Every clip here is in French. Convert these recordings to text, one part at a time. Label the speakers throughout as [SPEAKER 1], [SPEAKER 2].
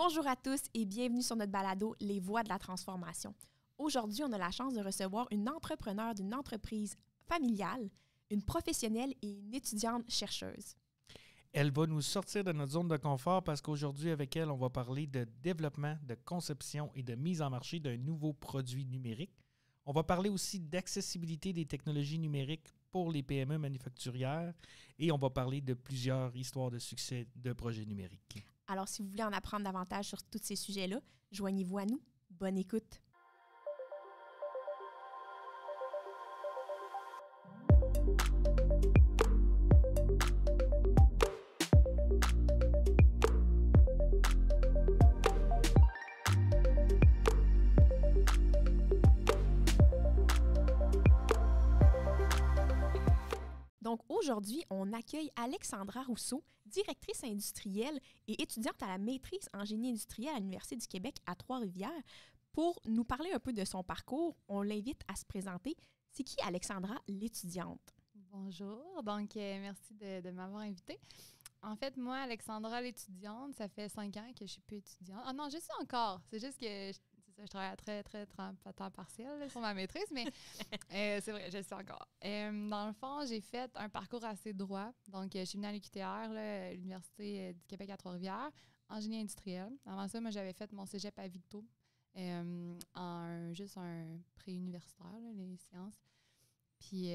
[SPEAKER 1] Bonjour à tous et bienvenue sur notre balado Les Voix de la transformation. Aujourd'hui, on a la chance de recevoir une entrepreneure d'une entreprise familiale, une professionnelle et une étudiante chercheuse.
[SPEAKER 2] Elle va nous sortir de notre zone de confort parce qu'aujourd'hui, avec elle, on va parler de développement, de conception et de mise en marché d'un nouveau produit numérique. On va parler aussi d'accessibilité des technologies numériques pour les PME manufacturières et on va parler de plusieurs histoires de succès de projets numériques.
[SPEAKER 1] Alors, si vous voulez en apprendre davantage sur tous ces sujets-là, joignez-vous à nous. Bonne écoute! Donc aujourd'hui, on accueille Alexandra Rousseau, directrice industrielle et étudiante à la maîtrise en génie industriel à l'Université du Québec à Trois-Rivières. Pour nous parler un peu de son parcours, on l'invite à se présenter. C'est qui Alexandra, l'étudiante?
[SPEAKER 3] Bonjour, donc merci de m'avoir invitée. En fait, moi, Alexandra, l'étudiante, ça fait 5 ans que je suis plus étudiante. Ah non, je suis encore. C'est juste que je travaille à très temps partiel là, sur ma maîtrise, mais c'est vrai, je suis encore. Dans le fond, j'ai fait un parcours assez droit. Donc, je suis venue à l'UQTR, là, l'Université du Québec à Trois-Rivières, en génie industriel. Avant ça, moi, j'avais fait mon cégep à Victo, juste un pré-universitaire, là, les sciences. Puis,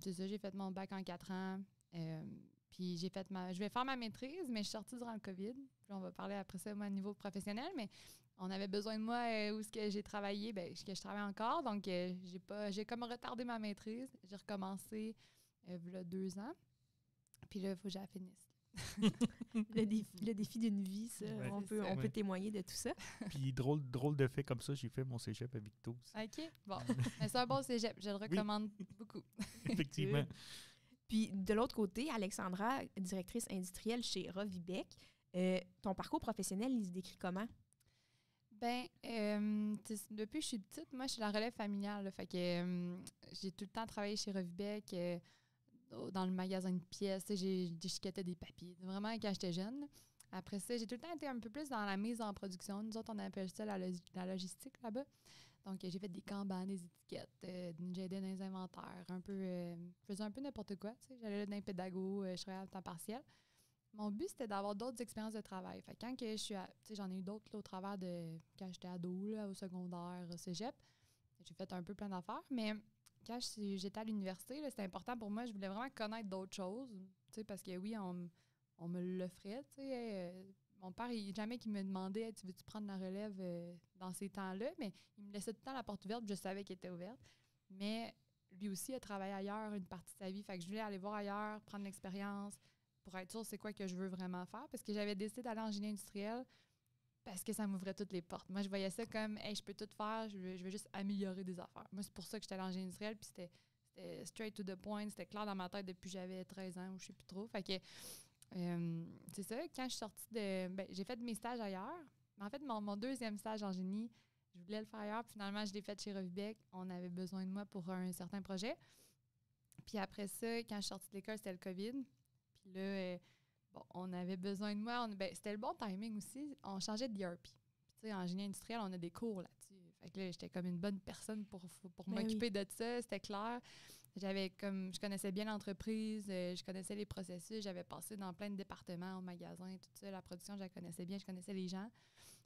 [SPEAKER 3] c'est ça, j'ai fait mon bac en 4 ans. Puis je vais faire ma maîtrise, mais je suis sortie durant le COVID. Puis on va parler après ça, moi, au niveau professionnel, mais on avait besoin de moi où est-ce que j'ai travaillé, que je travaille encore. Donc, j'ai comme retardé ma maîtrise. J'ai recommencé il y a 2 ans. Puis là, il faut que je la finisse.
[SPEAKER 1] Le défi d'une vie, ça,
[SPEAKER 2] Ouais,
[SPEAKER 1] on peut témoigner de tout ça.
[SPEAKER 2] Puis drôle de fait comme ça, j'ai fait mon cégep à Victo aussi.
[SPEAKER 3] OK, bon. Mais c'est un bon cégep. Je le recommande beaucoup.
[SPEAKER 2] Effectivement.
[SPEAKER 1] Puis de l'autre côté, Alexandra, directrice industrielle chez Rovibec, ton parcours professionnel, il se décrit comment?
[SPEAKER 3] Depuis que je suis petite, moi, je suis la relève familiale. Là, fait que j'ai tout le temps travaillé chez Rovibec, dans le magasin de pièces. J'ai déchiqueté des papiers. Vraiment, quand j'étais jeune. Après ça, j'ai tout le temps été un peu plus dans la mise en production. Nous autres, on appelle ça la logistique là-bas. Donc, j'ai fait des kanban, des étiquettes, j'ai aidé dans les inventaires, je faisais un peu n'importe quoi. J'allais là dans les pédagogues, je travaillais à temps partiel. Mon but, c'était d'avoir d'autres expériences de travail. Fait que quand que j'en ai eu d'autres là, au travers de quand j'étais ado, là, au secondaire, au cégep. J'ai fait un peu plein d'affaires, mais quand j'étais à l'université, là, c'était important pour moi. Je voulais vraiment connaître d'autres choses, parce que oui, on me l'offrait. Mon père, jamais qu'il me demandait hey, « Tu veux-tu prendre la relève dans ces temps-là? » Mais il me laissait tout le temps la porte ouverte, je savais qu'elle était ouverte. Mais lui aussi a travaillé ailleurs une partie de sa vie. Fait que je voulais aller voir ailleurs, prendre l'expérience pour être sûre c'est quoi que je veux vraiment faire. Parce que j'avais décidé d'aller en génie industriel parce que ça m'ouvrait toutes les portes. Moi, je voyais ça comme hey, je peux tout faire, je veux juste améliorer des affaires. Moi, c'est pour ça que j'étais allée en génie industriel. Puis c'était straight to the point. C'était clair dans ma tête depuis que j'avais 13 ans ou je sais plus trop. Fait que c'est ça, quand je suis sortie j'ai fait mes stages ailleurs. Mais en fait, mon deuxième stage en génie, je voulais le faire ailleurs. Puis finalement, je l'ai fait chez Rovibec. On avait besoin de moi pour un certain projet. Puis après ça, quand je suis sortie de l'école, c'était le COVID. Puis là, on avait besoin de moi. C'était le bon timing aussi. On changeait de ERP. En génie industriel, on a des cours là-dessus. Fait que là, j'étais comme une bonne personne pour m'occuper de ça. C'était clair. Je connaissais bien l'entreprise, je connaissais les processus. J'avais passé dans plein de départements, au magasin, tout ça. La production, je la connaissais bien. Je connaissais les gens.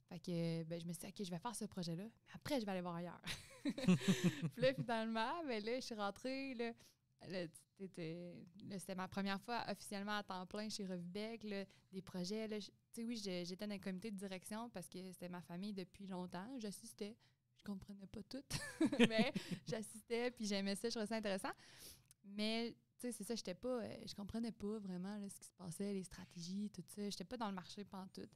[SPEAKER 3] Fait que je me suis dit, OK, je vais faire ce projet-là. Mais après, je vais aller voir ailleurs. Puis là, finalement, là, je suis rentrée. C'était ma première fois officiellement à temps plein chez Rovibec. Des projets. Oui, j'étais dans un comité de direction parce que c'était ma famille depuis longtemps. J'assistais. Je comprenais pas tout, mais j'assistais puis j'aimais ça. Je trouvais ça intéressant. Mais c'est ça, je comprenais pas vraiment là, ce qui se passait, les stratégies, tout ça. J'étais pas dans le marché pantoute.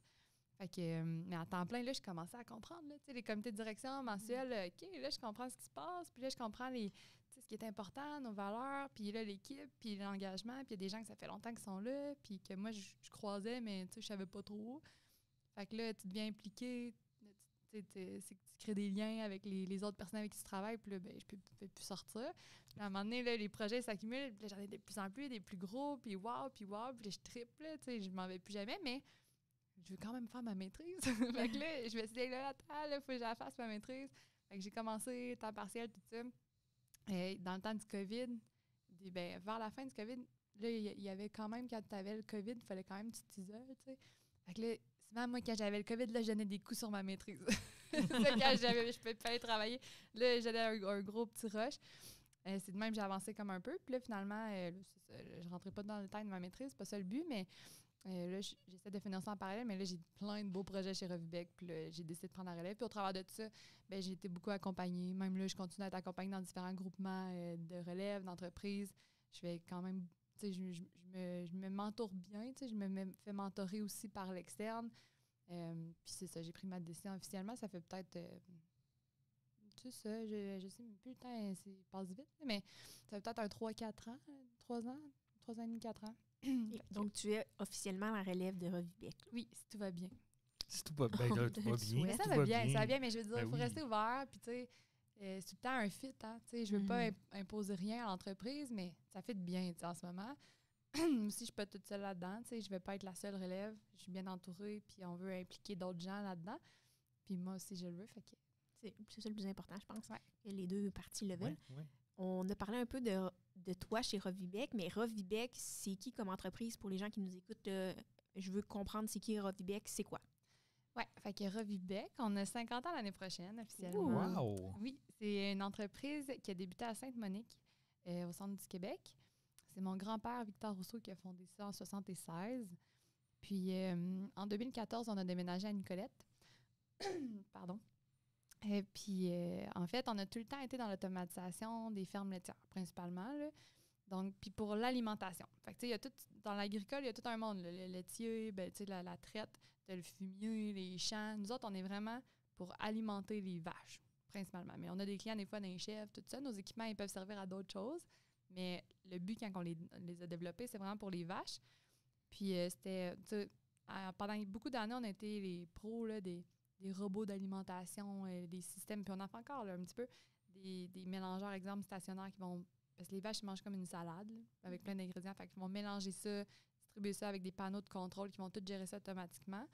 [SPEAKER 3] Fait que, mais à temps plein, là, je commençais à comprendre. Là, les comités de direction mensuels, OK, là, je comprends ce qui se passe. Puis là, je comprends ce qui est important, nos valeurs. Puis là, l'équipe, puis l'engagement. Puis il y a des gens que ça fait longtemps qu'ils sont là. Puis que moi, je croisais, mais je savais pas trop. Fait que là, tu deviens impliqué. Tu crées des liens avec les autres personnes avec qui tu travailles. Puis là, je peux plus sortir. Puis à un moment donné, là, les projets s'accumulent. Puis là, j'en ai de plus en plus, des plus gros. Puis wow. Puis là, je triple. Je m'en vais plus jamais. Mais je veux quand même faire ma maîtrise. Fait que là, je me suis dit, là, attends, il faut que je la fasse ma maîtrise. Fait que j'ai commencé temps partiel, tout ça. Et dans le temps du COVID, vers la fin du COVID, là, il y avait quand même, quand tu avais le COVID, il fallait quand même que tu t'isoles, tu sais. Fait que là, souvent, moi, quand j'avais le COVID, là, je donnais des coups sur ma maîtrise. Quand je pouvais pas aller travailler, là, j'allais un gros petit rush. C'est de même que j'ai avancé comme un peu. Puis là, finalement, c'est ça, je rentrais pas dans le temps de ma maîtrise, c'est pas ça le but, mais là, j'essaie de financer en parallèle, mais là, j'ai plein de beaux projets chez Revibec, puis là, j'ai décidé de prendre la relève. Puis au travers de tout ça, j'ai été beaucoup accompagnée. Même là, je continue à être accompagnée dans différents groupements de relève, d'entreprises. Je fais quand même, tu sais, je me mentor bien, tu sais, je me fais mentorer aussi par l'externe. Puis c'est ça, j'ai pris ma décision officiellement. Ça fait peut-être, tu sais ça, je sais même plus le temps, ça passe vite, mais ça fait peut-être un 3-4 ans, 3 ans et demi, 4 ans.
[SPEAKER 1] Donc, tu es officiellement la relève de Revibec.
[SPEAKER 3] Oui, si tout va bien.
[SPEAKER 2] Si tout va bien, là, tout va bien.
[SPEAKER 3] Ça va bien, mais je veux dire, il faut rester ouvert. Puis, tu sais, c'est tout le temps un fit. Hein, tu sais, je veux pas imposer rien à l'entreprise, mais ça fit bien, tu sais, en ce moment. Si je suis pas toute seule là-dedans, tu sais, je vais pas être la seule relève. Je suis bien entourée, puis on veut impliquer d'autres gens là-dedans. Puis moi aussi, je le veux. Fait que
[SPEAKER 1] c'est ça le plus important, je pense.
[SPEAKER 3] Ouais.
[SPEAKER 1] Que les deux parties le veulent.
[SPEAKER 2] Ouais.
[SPEAKER 1] On a parlé un peu de toi chez Revibec, mais Revibec, c'est qui comme entreprise pour les gens qui nous écoutent? Je veux comprendre c'est qui Revibec, c'est quoi?
[SPEAKER 3] Oui, fait que Revibec, on a 50 ans l'année prochaine, officiellement.
[SPEAKER 2] Wow!
[SPEAKER 3] Oui, c'est une entreprise qui a débuté à Sainte-Monique, au centre du Québec. C'est mon grand-père, Victor Rousseau, qui a fondé ça en 1976. Puis, en 2014, on a déménagé à Nicolette. Pardon. Et puis, en fait, on a tout le temps été dans l'automatisation des fermes laitières, principalement, là. Donc, puis pour l'alimentation. Fait que, tu sais, il y a tout, dans l'agricole, il y a tout un monde, là. Le laitier, tu sais, la traite, le fumier, les champs. Nous autres, on est vraiment pour alimenter les vaches, principalement. Mais on a des clients, des fois, dans les chefs, tout ça. Nos équipements, ils peuvent servir à d'autres choses. Mais le but, quand on les a développés, c'est vraiment pour les vaches. Puis, c'était, tu sais, pendant beaucoup d'années, on a été les pros, là, des robots d'alimentation, des systèmes. Puis on en fait encore là, un petit peu des mélangeurs, exemple, stationnaires qui vont... Parce que les vaches, ils mangent comme une salade là, avec plein d'ingrédients. Fait qu'ils vont mélanger ça, distribuer ça avec des panneaux de contrôle qui vont tout gérer ça automatiquement.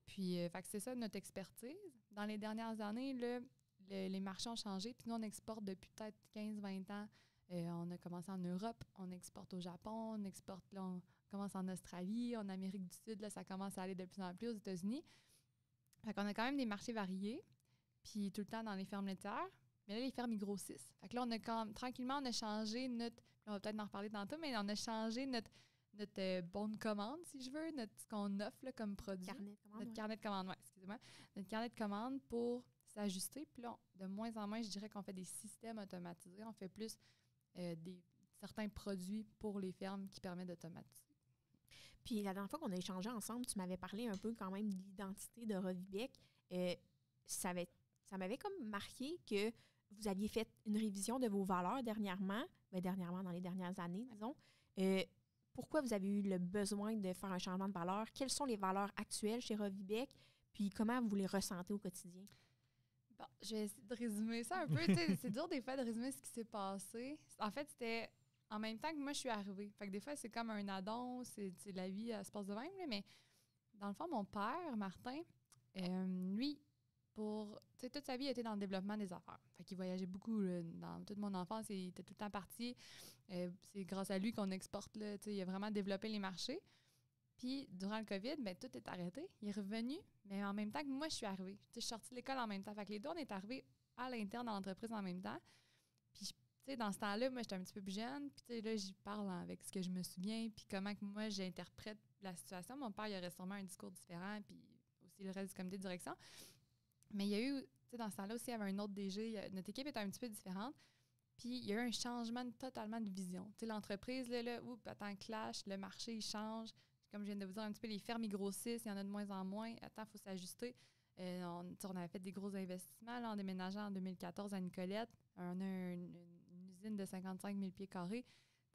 [SPEAKER 3] Puis, fait que c'est ça notre expertise. Dans les dernières années, là, les marchés ont changé. Puis nous, on exporte depuis peut-être 15-20 ans. On a commencé en Europe, on exporte au Japon, on exporte, là, on commence en Australie, en Amérique du Sud, là, ça commence à aller de plus en plus aux États-Unis. Fait qu'on a quand même des marchés variés, puis tout le temps dans les fermes laitières. Mais là, les fermes, ils grossissent. Fait que là, tranquillement, on a changé notre... On va peut-être en reparler tantôt, mais on a changé notre bon de commande, si je veux, ce qu'on offre là, comme produit.
[SPEAKER 1] Carnet de commande.
[SPEAKER 3] Notre carnet de commande, oui, excusez-moi. Notre carnet de commande pour s'ajuster. Puis là, de moins en moins, je dirais qu'on fait des systèmes automatisés. On fait plus certains produits pour les fermes qui permettent d'automatiser.
[SPEAKER 1] Puis la dernière fois qu'on a échangé ensemble, tu m'avais parlé un peu quand même de l'identité de Revibec. Ça m'avait comme marqué que vous aviez fait une révision de vos valeurs dernièrement, dans les dernières années, disons. Pourquoi vous avez eu le besoin de faire un changement de valeur? Quelles sont les valeurs actuelles chez Revibec? Puis comment vous les ressentez au quotidien?
[SPEAKER 3] Bon, je vais essayer de résumer ça un peu. C'est dur des fois de résumer ce qui s'est passé. En fait, c'était en même temps que moi, je suis arrivée. Fait que des fois, c'est comme un addon, c'est la vie, elle se passe de même. Là, mais dans le fond, mon père, Martin, lui, toute sa vie, il était dans le développement des affaires. Fait qu'il voyageait beaucoup. Là, dans toute mon enfance, il était tout le temps parti. C'est grâce à lui qu'on exporte. Là, il a vraiment développé les marchés. Puis, durant le COVID, tout est arrêté. Il est revenu, mais en même temps que moi, je suis arrivée. Je suis sortie de l'école en même temps. Fait que les deux, on est arrivés à l'interne dans l'entreprise en même temps. Puis, dans ce temps-là, moi, j'étais un petit peu plus jeune. Puis, là, j'y parle avec ce que je me souviens. Puis, comment que moi, j'interprète la situation. Mon père, il aurait sûrement un discours différent. Puis, aussi le reste du comité de direction. Mais il y a eu, dans ce temps-là aussi, il y avait un autre DG. Notre équipe était un petit peu différente. Puis, il y a eu un changement totalement de vision. L'entreprise, attends, clash, le marché, il change. Comme je viens de vous dire, un petit peu, les fermes, ils grossissent, il y en a de moins en moins. Attends, il faut s'ajuster. On avait fait des gros investissements là, en déménageant en 2014 à Nicolette. On a une usine de 55 000 pieds carrés.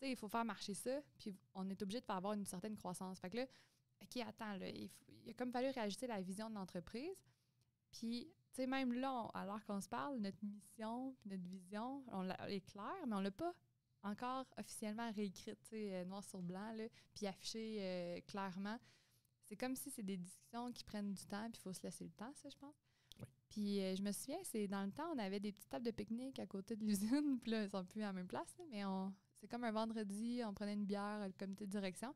[SPEAKER 3] Il faut faire marcher ça, puis on est obligé de faire avoir une certaine croissance. Fait que là, OK, attends, là, il a comme fallu réajuster la vision de l'entreprise. Puis, même là, alors qu'on se parle, notre mission, notre vision, elle est claire, mais on ne l'a pas encore officiellement réécrite, noir sur blanc, là, puis affiché clairement. c'est comme si c'est des discussions qui prennent du temps, puis il faut se laisser le temps, ça, je pense.
[SPEAKER 2] Oui.
[SPEAKER 3] Puis je me souviens, c'est dans le temps, on avait des petites tables de pique-nique à côté de l'usine, puis là, ils sont plus à la même place, là, mais c'est comme un vendredi, on prenait une bière, le comité de direction.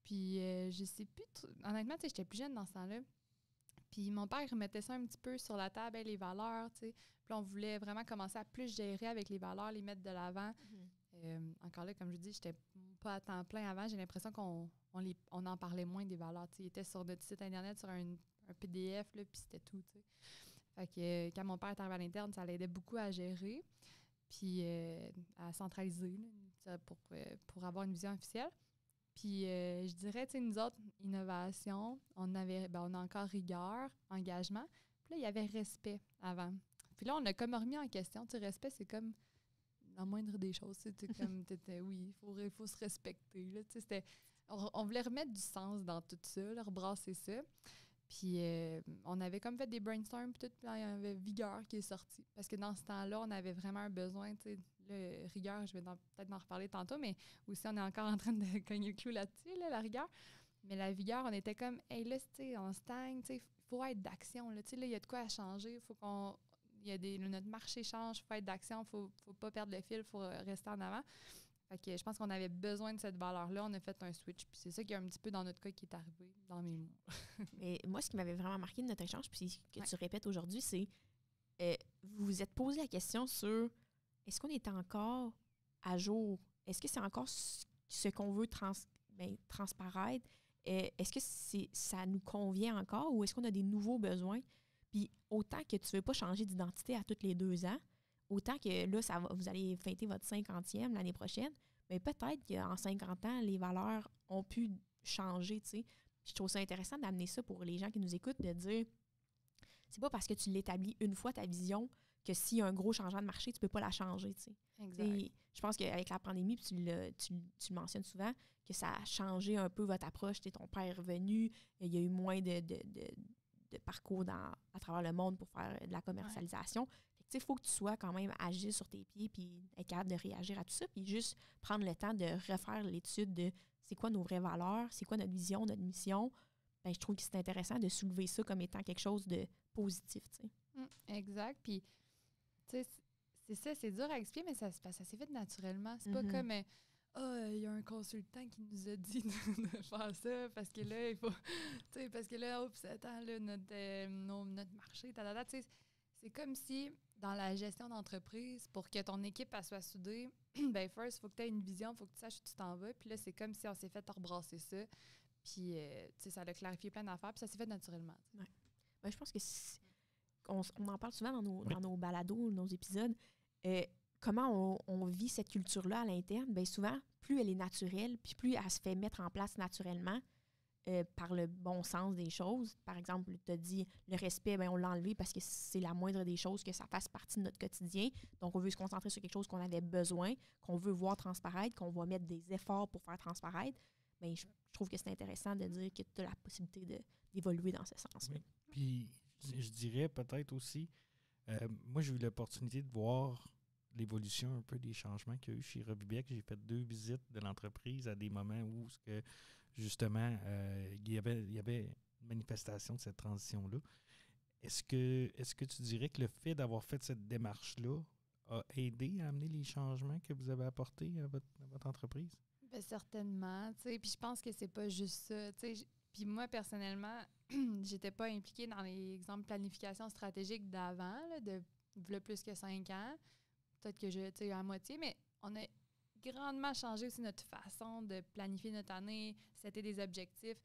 [SPEAKER 3] Puis je sais plus, honnêtement, tu sais, j'étais plus jeune dans ce temps-là. Puis mon père remettait ça un petit peu sur la table, les valeurs, tu sais. Puis là, on voulait vraiment commencer à plus gérer avec les valeurs, les mettre de l'avant. Encore là, comme je dis, j'étais pas à temps plein avant. J'ai l'impression qu'on en parlait moins des valeurs. Tu sais, il était sur notre site Internet, sur un PDF, là, puis c'était tout, tu sais. Fait que quand mon père est arrivé à l'interne, ça l'aidait beaucoup à gérer, puis à centraliser là, pour avoir une vision officielle. Puis je dirais, tu sais, nous autres, innovation, on a encore rigueur, engagement. Puis là, il y avait respect avant. Puis là, on a comme remis en question. Tu sais, respect, c'est comme la moindre des choses. Tu sais, comme, oui, il faut se respecter. Là, tu sais, on voulait remettre du sens dans tout ça, là, rebrasser ça. Puis on avait comme fait des brainstorms, puis tout, puis là, il y avait Vigueur qui est sorti. Parce que dans ce temps-là, on avait vraiment un besoin, tu sais, le rigueur, je vais peut-être en reparler tantôt, mais aussi on est encore en train de cogner le clou là-dessus, là, la rigueur. Mais la vigueur, on était comme, hey, là, tu sais, on stagne, tu sais, il faut être d'action, là, tu sais, là, il y a de quoi à changer, faut qu'on. Notre marché change, il faut être d'action, il faut pas perdre le fil, il faut rester en avant. Fait que je pense qu'on avait besoin de cette valeur-là. On a fait un switch. Puis c'est ça qui est un petit peu dans notre cas qui est arrivé dans mes mots.
[SPEAKER 1] Mais moi, ce qui m'avait vraiment marqué de notre échange, puis que tu répètes aujourd'hui, c'est vous vous êtes posé la question sur est-ce qu'on est encore à jour? Est-ce que c'est encore ce qu'on veut transparaître? Est-ce que ça nous convient encore ou est-ce qu'on a des nouveaux besoins? Puis autant que tu ne veux pas changer d'identité à tous les 2 ans, autant que là, vous allez fêter votre 50e l'année prochaine, mais peut-être qu'en 50 ans, les valeurs ont pu changer, tu sais. Je trouve ça intéressant d'amener ça pour les gens qui nous écoutent, de dire, c'est pas parce que tu l'établis une fois ta vision que s'il y a un gros changement de marché, tu peux pas la changer, tu sais.
[SPEAKER 3] Exact.
[SPEAKER 1] Je pense qu'avec la pandémie, puis tu le mentionnes souvent, que ça a changé un peu votre approche. Ton père est revenu, il y a eu moins de parcours à travers le monde pour faire de la commercialisation. Il faut que tu sois quand même agile sur tes pieds puis être capable de réagir à tout ça, puis juste prendre le temps de refaire l'étude de c'est quoi nos vraies valeurs, c'est quoi notre vision, notre mission. Ben, je trouve que c'est intéressant de soulever ça comme étant quelque chose de positif.
[SPEAKER 3] Exact. Puis, tu sais, c'est ça, c'est dur à expliquer, mais ça s'est fait naturellement. C'est pas comme il y a un consultant qui nous a dit de faire ça parce que là, il faut. Tu sais, parce que là, attends, là, notre marché, tu sais, c'est comme si, dans la gestion d'entreprise, pour que ton équipe elle soit soudée, ben first, il faut que tu aies une vision, il faut que tu saches où tu t'en vas. Puis là, c'est comme si on s'est fait rebrasser ça. Puis, tu sais, ça a clarifié plein d'affaires, puis ça s'est fait naturellement.
[SPEAKER 1] Ouais. Ben, je pense que on en parle souvent dans nos balados, nos épisodes. Comment on vit cette culture-là à l'interne, bien souvent, plus elle est naturelle, puis plus elle se fait mettre en place naturellement par le bon sens des choses. Par exemple, tu as dit le respect, bien, on l'a enlevé parce que c'est la moindre des choses, que ça fasse partie de notre quotidien. Donc, on veut se concentrer sur quelque chose qu'on avait besoin, qu'on veut voir transparaître, qu'on va mettre des efforts pour faire transparaître. Bien, je trouve que c'est intéressant de dire que tu as la possibilité d'évoluer dans ce sens-là.
[SPEAKER 2] Oui. Puis, je dirais peut-être aussi, moi, j'ai eu l'opportunité de voir l'évolution un peu des changements qu'il y a eu chez Robibec. J'ai fait 2 visites de l'entreprise à des moments où, justement, il y avait une manifestation de cette transition-là. Est-ce que tu dirais que le fait d'avoir fait cette démarche-là a aidé à amener les changements que vous avez apportés à votre entreprise?
[SPEAKER 3] Bien, certainement. Puis je pense que c'est pas juste ça. Puis moi, personnellement, j'étais pas impliquée dans les exemples planification stratégique d'avant, là, de plus que 5 ans. Peut-être que à moitié, mais on a grandement changé aussi notre façon de planifier notre année, c'était des objectifs.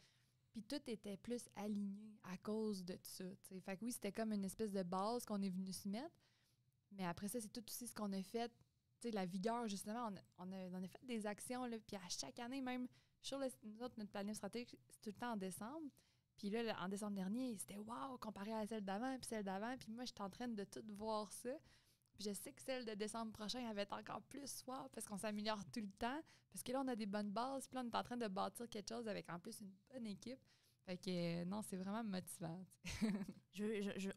[SPEAKER 3] Puis tout était plus aligné à cause de ça. T'sais. Fait que oui, c'était comme une espèce de base qu'on est venu se mettre. Mais après ça, c'est tout aussi ce qu'on a fait. T'sais, la vigueur, justement, on a fait des actions. Là, puis à chaque année, même, sur notre planning stratégique, c'est tout le temps en décembre. Puis là, en décembre dernier, c'était wow, comparé à celle d'avant, puis celle d'avant. Puis moi, j'étais en train de tout voir ça. Puis je sais que celle de décembre prochain, elle va être encore plus wow, parce qu'on s'améliore tout le temps. Parce que là, on a des bonnes bases. Puis là, on est en train de bâtir quelque chose avec en plus une bonne équipe. Fait que non, c'est vraiment motivant.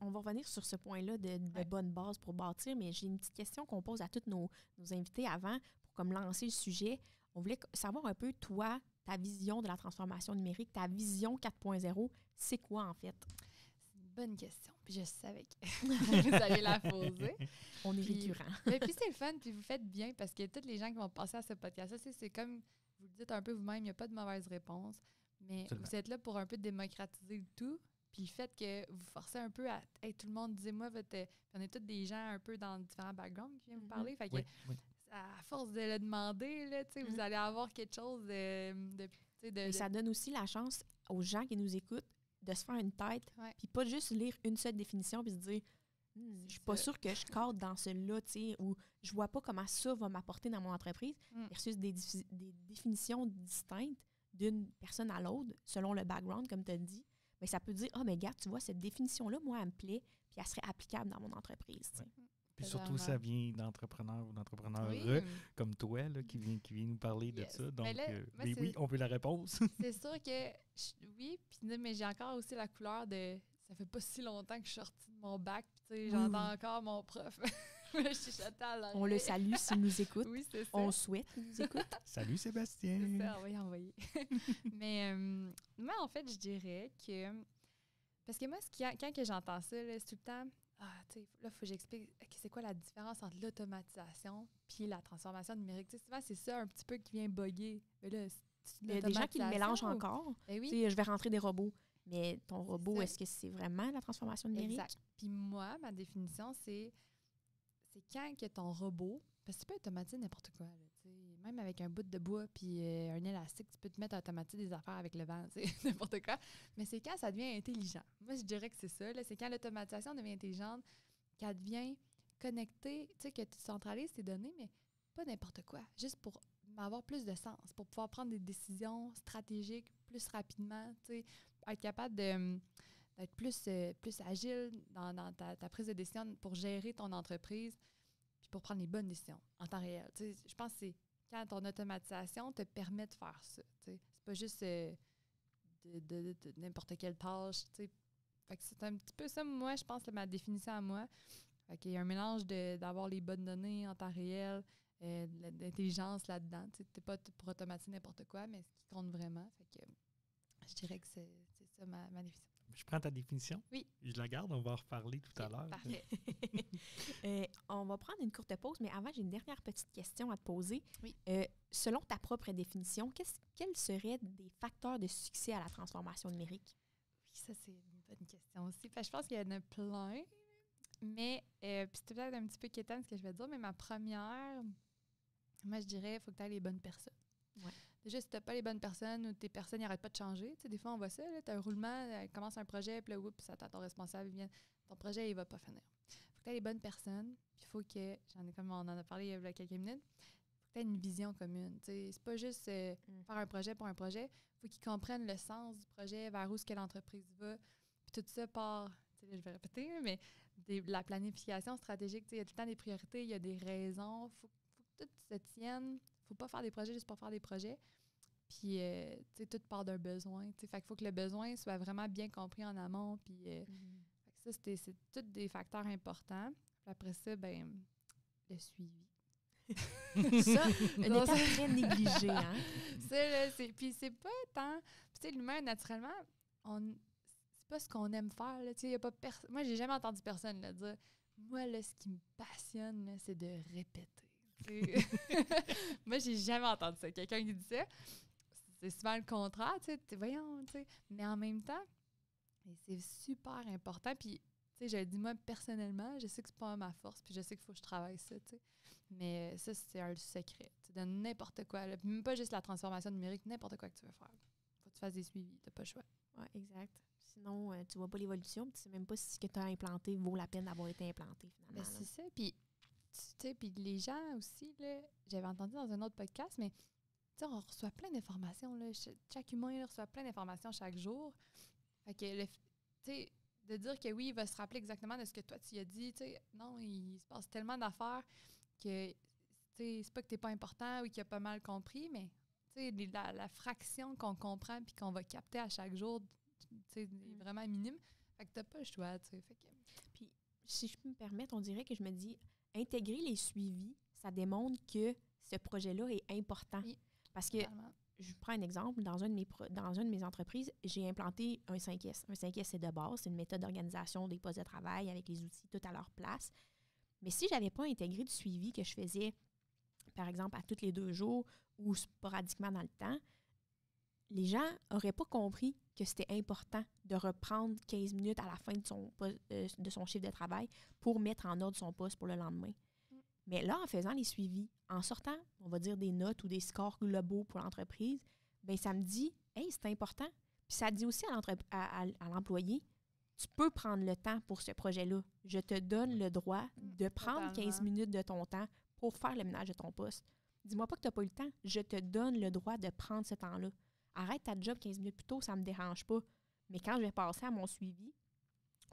[SPEAKER 1] On va revenir sur ce point-là de bonnes bases pour bâtir, mais j'ai une petite question qu'on pose à tous nos invités avant pour comme lancer le sujet. On voulait savoir un peu, toi, ta vision de la transformation numérique, ta vision 4.0, c'est quoi en fait?
[SPEAKER 3] C'est une bonne question. Puis je savais que vous alliez la poser.
[SPEAKER 1] On est
[SPEAKER 3] Puis-
[SPEAKER 1] récurrent.
[SPEAKER 3] Et puis c'est le fun, puis vous faites bien parce que tous les gens qui vont passer à ce podcast-là, c'est comme vous le dites un peu vous-même, il n'y a pas de mauvaise réponse, mais
[SPEAKER 2] Absolument.
[SPEAKER 3] vous êtes là pour un peu démocratiser le tout. Puis le fait que vous forcez un peu à hey, tout le monde, disez-moi votre. Puis on est tous des gens un peu dans différents backgrounds qui viennent vous parler. Fait que
[SPEAKER 2] Oui, oui.
[SPEAKER 3] à force de le demander, là, vous allez avoir quelque chose
[SPEAKER 1] Et ça donne aussi la chance aux gens qui nous écoutent de se faire une tête,
[SPEAKER 3] Ouais.
[SPEAKER 1] puis pas juste lire une seule définition puis se dire je suis pas
[SPEAKER 3] ça.
[SPEAKER 1] sûre que je cadre dans celle-là, tu sais, ou je vois pas comment ça va m'apporter dans mon entreprise, versus des définitions distinctes d'une personne à l'autre, selon le background, comme tu as dit. Mais ça peut dire, mais gars, tu vois, cette définition-là, moi, elle me plaît, puis elle serait applicable dans mon entreprise. tu sais.
[SPEAKER 2] Puis surtout, ça vient d'entrepreneurs ou d'entrepreneurs
[SPEAKER 3] Oui.
[SPEAKER 2] comme toi là, qui vient nous parler de
[SPEAKER 3] Yes.
[SPEAKER 2] ça. Donc,
[SPEAKER 3] Mais là, moi,
[SPEAKER 2] mais
[SPEAKER 3] c'est-
[SPEAKER 2] oui, on veut la réponse.
[SPEAKER 3] C'est sûr que oui, puis mais j'ai encore aussi la couleur de ça fait pas si longtemps que je suis sortie de mon bac, puis tu sais, j'entends encore mon prof. Je suis chantée à l'oreille.
[SPEAKER 1] On le salue s'il nous écoute.
[SPEAKER 3] Oui, c'est ça.
[SPEAKER 1] On souhaite qu'il nous écoute.
[SPEAKER 2] Salut Sébastien!
[SPEAKER 3] C'est ça, on va y envoyer. Mais moi, en fait, je dirais que parce que moi, quand que j'entends ça, là, c'est tout le temps tu sais, là, il faut que j'explique c'est quoi la différence entre l'automatisation puis la transformation numérique. Tu sais, souvent, c'est ça un petit peu qui vient bugger. Mais là,
[SPEAKER 1] Il y a des gens qui le mélangent
[SPEAKER 3] l'automatisation ou-
[SPEAKER 1] encore.
[SPEAKER 3] Ben oui.
[SPEAKER 1] Tu sais, je vais rentrer des robots. Mais ton robot,
[SPEAKER 3] ça.
[SPEAKER 1] est-ce que c'est vraiment la transformation numérique?
[SPEAKER 3] Exact. Puis moi, ma définition, c'est quand que ton robot, parce que tu peux automatiser n'importe quoi, là, tu sais, même avec un bout de bois puis un élastique, tu peux te mettre à automatiser des affaires avec le vent, tu sais, n'importe quoi. Mais c'est quand ça devient intelligent. Moi, je dirais que c'est ça, là, c'est quand l'automatisation devient intelligente, qu'elle devient connectée, tu sais, que tu centralises tes données, mais pas n'importe quoi, juste pour avoir plus de sens, pour pouvoir prendre des décisions stratégiques plus rapidement, tu sais, être capable d'être plus agile dans ta prise de décision pour gérer ton entreprise puis pour prendre les bonnes décisions en temps réel. Tu sais, je pense que c'est quand ton automatisation te permet de faire ça. Tu sais. C'est pas juste de n'importe quelle tâche. Tu sais. Fait que c'est un petit peu ça, moi, je pense, ma définition à moi. Fait qu'il y a un mélange d'avoir les bonnes données en temps réel, d'intelligence là-dedans. Tu n'es pas pour automatiser n'importe quoi, mais ce qui compte vraiment. Fait que je dirais que c'est ça ma définition.
[SPEAKER 2] Je prends ta définition.
[SPEAKER 3] Oui.
[SPEAKER 2] Je la garde, on va en reparler tout à l'heure.
[SPEAKER 3] Parfait.
[SPEAKER 1] On va prendre une courte pause, mais avant, j'ai une dernière petite question à te poser.
[SPEAKER 3] Oui.
[SPEAKER 1] Selon ta propre définition, quels seraient des facteurs de succès à la transformation numérique?
[SPEAKER 3] Oui, ça, c'est une bonne question aussi. Parce que je pense qu'il y en a plein. Mais, puis c'est peut-être un petit peu quétaine ce que je vais dire, mais ma première, moi, je dirais, il faut que tu aies les bonnes personnes.
[SPEAKER 1] Ouais.
[SPEAKER 3] Déjà, si tu n'as pas les bonnes personnes ou tes personnes n'arrêtent pas de changer, tu sais, des fois, on voit ça, tu as un roulement, commence un projet, puis là, oups, ça attend ton responsable, il vient, ton projet, il va pas finir. Il faut que tu aies les bonnes personnes, puis il faut que, comme on en a parlé il y a quelques minutes, il faut que tu aies une vision commune. Tu sais, c'est pas juste faire un projet pour un projet, il faut qu'ils comprennent le sens du projet, vers où est-ce que l'entreprise va, puis tout ça part, tu sais, je vais répéter, mais la planification stratégique, tu sais, il y a tout le temps des priorités, il y a des raisons, faut que tout se tienne. Faut pas faire des projets juste pour faire des projets. Puis, tu sais, tout part d'un besoin. Tu sais, fait qu'il faut que le besoin soit vraiment bien compris en amont. Puis, fait que ça, c'est tous des facteurs importants. Puis après ça, ben le suivi.
[SPEAKER 1] Ça, une étape très négligée, hein?
[SPEAKER 3] Ça, là, puis c'est pas tant... Puis, tu sais, l'humain, naturellement, c'est pas ce qu'on aime faire, là. Tu sais, y a pas moi, j'ai jamais entendu personne là, dire « Moi, là, ce qui me passionne, là, c'est de répéter. » Moi, j'ai jamais entendu ça. Quelqu'un qui dit ça, c'est souvent le contraire, tu sais, voyons, tu sais. Mais en même temps, c'est super important. Puis, tu sais, je le dis moi personnellement, je sais que c'est pas ma force, puis je sais qu'il faut que je travaille ça, tu sais. Mais ça, c'est un secret. Tu de n'importe quoi, là. Puis même pas juste la transformation numérique, n'importe quoi que tu veux faire. Faut que tu fasses des suivis, t'as pas le choix.
[SPEAKER 1] Oui, exact. Sinon, tu vois pas l'évolution, puis tu sais même pas si ce que tu as implanté vaut la peine d'avoir été implanté, finalement.
[SPEAKER 3] Ben, c'est ça. Puis, tu sais, puis les gens aussi, là, j'avais entendu dans un autre podcast, mais tu sais, on reçoit plein d'informations, là. Chaque humain là, reçoit plein d'informations chaque jour. Fait que, tu sais, de dire que oui, il va se rappeler exactement de ce que toi, tu as dit, tu sais, non, il se passe tellement d'affaires que, tu sais, c'est pas que t'es pas important ou qu'il a pas mal compris, mais, tu sais, la fraction qu'on comprend puis qu'on va capter à chaque jour, tu sais, est vraiment minime. Fait que t'as pas le choix, tu sais. Fait que...
[SPEAKER 1] Puis, si je peux me permettre, on dirait que je me dis, intégrer les suivis, ça démontre que ce projet-là est important.
[SPEAKER 3] Oui,
[SPEAKER 1] parce que
[SPEAKER 3] totalement.
[SPEAKER 1] je prends un exemple. Dans une de mes entreprises, j'ai implanté un 5S. Un 5S, c'est de base. C'est une méthode d'organisation des postes de travail avec les outils tout à leur place. Mais si je n'avais pas intégré du suivi que je faisais, par exemple, à tous les 2 jours ou sporadiquement dans le temps, les gens n'auraient pas compris que c'était important de reprendre 15 minutes à la fin de son chiffre de travail pour mettre en ordre son poste pour le lendemain. Mais là, en faisant les suivis, en sortant, on va dire, des notes ou des scores globaux pour l'entreprise, bien, ça me dit « Hey, c'est important ». Puis ça dit aussi à l'employé « Tu peux prendre le temps pour ce projet-là. Je te donne le droit de prendre 15 minutes de ton temps pour faire le ménage de ton poste. Dis-moi pas que tu n'as pas eu le temps. Je te donne le droit de prendre ce temps-là. Arrête ta job 15 minutes plus tôt, ça ne me dérange pas. Mais quand je vais passer à mon suivi,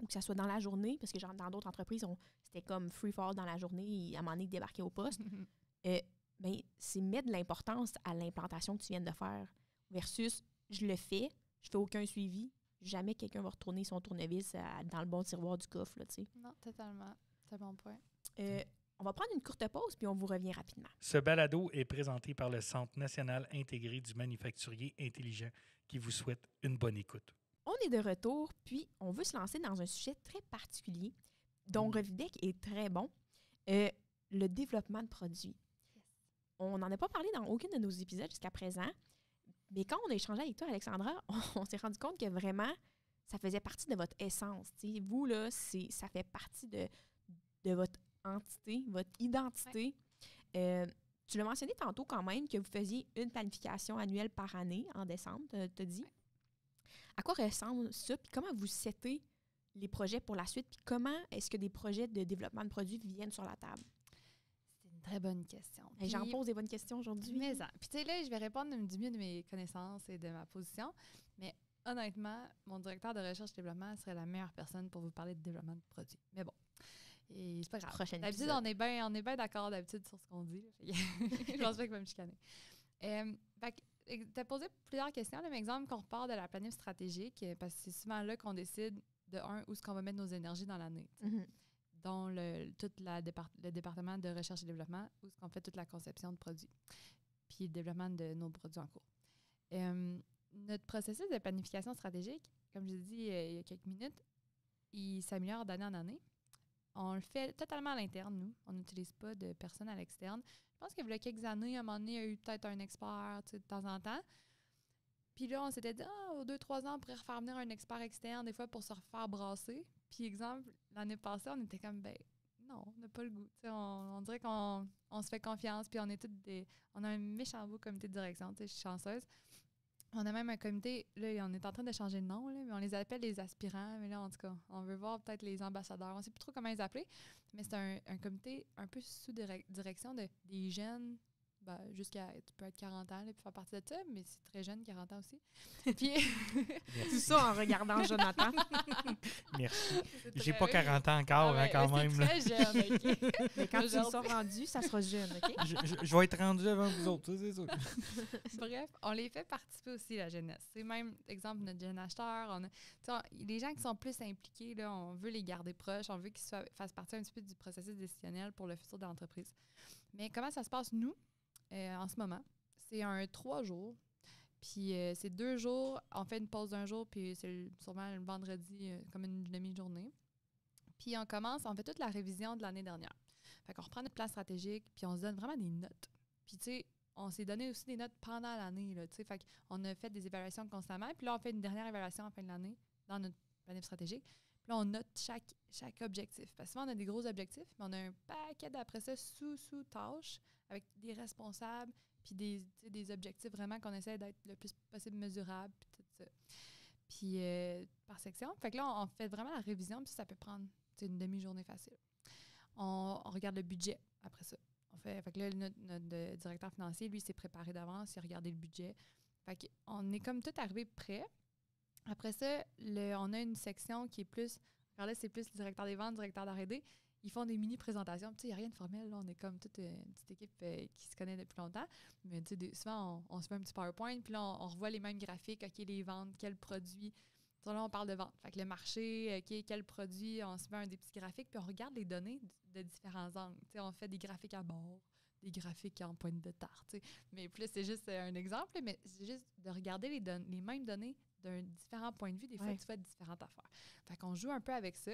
[SPEAKER 1] ou que ça soit dans la journée, parce que dans d'autres entreprises, c'était comme free fall dans la journée, et à un moment donné, débarquer au poste, ben, c'est mettre de l'importance à l'implantation que tu viens de faire versus je le fais, je fais aucun suivi, jamais quelqu'un va retourner son tournevis dans le bon tiroir du coffre. Là,
[SPEAKER 3] non, totalement. C'est un bon point.
[SPEAKER 1] On va prendre une courte pause, puis on vous revient rapidement.
[SPEAKER 2] Ce balado est présenté par le Centre national intégré du manufacturier intelligent qui vous souhaite une bonne écoute.
[SPEAKER 1] On est de retour, puis on veut se lancer dans un sujet très particulier dont Revibec est très bon, le développement de produits. Yes. On n'en a pas parlé dans aucun de nos épisodes jusqu'à présent, mais quand on a échangé avec toi, Alexandra, on s'est rendu compte que vraiment, ça faisait partie de votre essence. T'sais. Vous, là, ça fait partie de votre entité, votre identité. Ouais. Tu l'as mentionné tantôt quand même que vous faisiez une planification annuelle par année en décembre, tu as dit. Ouais. À quoi ressemble ça? Puis comment vous settez les projets pour la suite? Puis comment est-ce que des projets de développement de produits viennent sur la table?
[SPEAKER 3] C'est une très bonne question.
[SPEAKER 1] Puis, j'en pose des bonnes questions aujourd'hui.
[SPEAKER 3] Mais puis tu sais, là, je vais répondre du mieux de mes connaissances et de ma position. Mais honnêtement, mon directeur de recherche et développement serait la meilleure personne pour vous parler de développement de produits. Mais bon. Et c'est pas grave. D'habitude, on est bien d'accord d'habitude sur ce qu'on dit. Je pense pas qu'il va me chicaner. Tu as posé plusieurs questions. Par exemple, qu'on repart de la planif stratégique, parce que c'est souvent là qu'on décide de où est-ce qu'on va mettre nos énergies dans l'année. Mm-hmm. Dont le département de recherche et développement, où est-ce qu'on fait toute la conception de produits. Puis le développement de nos produits en cours. Notre processus de planification stratégique, comme je l'ai dit il y a quelques minutes, il s'améliore d'année en année. On le fait totalement à l'interne, nous. On n'utilise pas de personnes à l'externe. Je pense qu'il y a quelques années, à un moment donné, il y a eu peut-être un expert de temps en temps. Puis là, on s'était dit, aux 2-3 ans, on pourrait refaire venir un expert externe, des fois, pour se refaire brasser. Puis, exemple, l'année passée, on était comme, non, on n'a pas le goût. On dirait qu'on se fait confiance, puis on est toutes on a un méchant beau comité de direction, je suis chanceuse. On a même un comité, là, on est en train de changer de nom, là, mais on les appelle les aspirants. Mais là, en tout cas, on veut voir peut-être les ambassadeurs. On ne sait plus trop comment les appeler. Mais c'est un comité un peu sous direction des jeunes, jusqu'à, tu peux être 40 ans, là, puis faire partie de ça, mais c'est très jeune, 40 ans aussi. Puis
[SPEAKER 1] tout ça en regardant Jonathan.
[SPEAKER 2] Merci. J'ai pas 40 ans encore, quand même.
[SPEAKER 3] C'est très jeune, OK?
[SPEAKER 1] Mais quand tu y seras rendu, ça sera jeune, OK?
[SPEAKER 2] Je vais être rendu avant vous autres, ça, c'est sûr.
[SPEAKER 3] Bref, on les fait participer aussi, la jeunesse. C'est même, exemple, notre jeune acheteur. Les gens qui sont plus impliqués, là, on veut les garder proches, on veut qu'ils fassent partie un petit peu du processus décisionnel pour le futur de l'entreprise. Mais comment ça se passe, nous? En ce moment, c'est un 3 jours. Puis c'est 2 jours, on fait une pause d'1 jour, puis c'est sûrement le vendredi, comme une demi-journée. Puis on fait toute la révision de l'année dernière. Fait qu'on reprend notre plan stratégique, puis on se donne vraiment des notes. Puis tu sais, on s'est donné aussi des notes pendant l'année, là, tu sais. Fait qu'on a fait des évaluations constamment, puis là, on fait une dernière évaluation en fin de l'année dans notre plan stratégique. Puis là, on note chaque objectif. Parce que souvent, on a des gros objectifs, mais on a un paquet d'après ça sous-tâches avec des responsables, puis des objectifs vraiment qu'on essaie d'être le plus possible mesurables, puis tout ça. Puis par section. Fait que là, on fait vraiment la révision, puis ça peut prendre une demi-journée facile. On regarde le budget après ça. Fait que là, notre directeur financier, lui, s'est préparé d'avance, il a regardé le budget. Fait qu'on est comme tout arrivé prêt. Après ça, on a une section qui est plus... Alors là, c'est plus le directeur des ventes, directeur d'R&D. Ils font des mini-présentations. Tu sais, il n'y a rien de formel. Là. On est comme toute une petite équipe qui se connaît depuis longtemps. Mais tu sais, souvent, on se fait un petit PowerPoint. Puis là, on revoit les mêmes graphiques. OK, les ventes, quel produit. Là, on parle de vente. Fait que le marché, OK, quel produit. On se fait des petits graphiques. Puis on regarde les données de différents angles. Tu sais, on fait des graphiques à bord, des graphiques en pointe de tarte, tu sais. Mais puis là, c'est juste un exemple, là, mais c'est juste de regarder les mêmes données d'un différent point de vue. Des fois, tu fais différentes affaires. Fait qu'on joue un peu avec ça.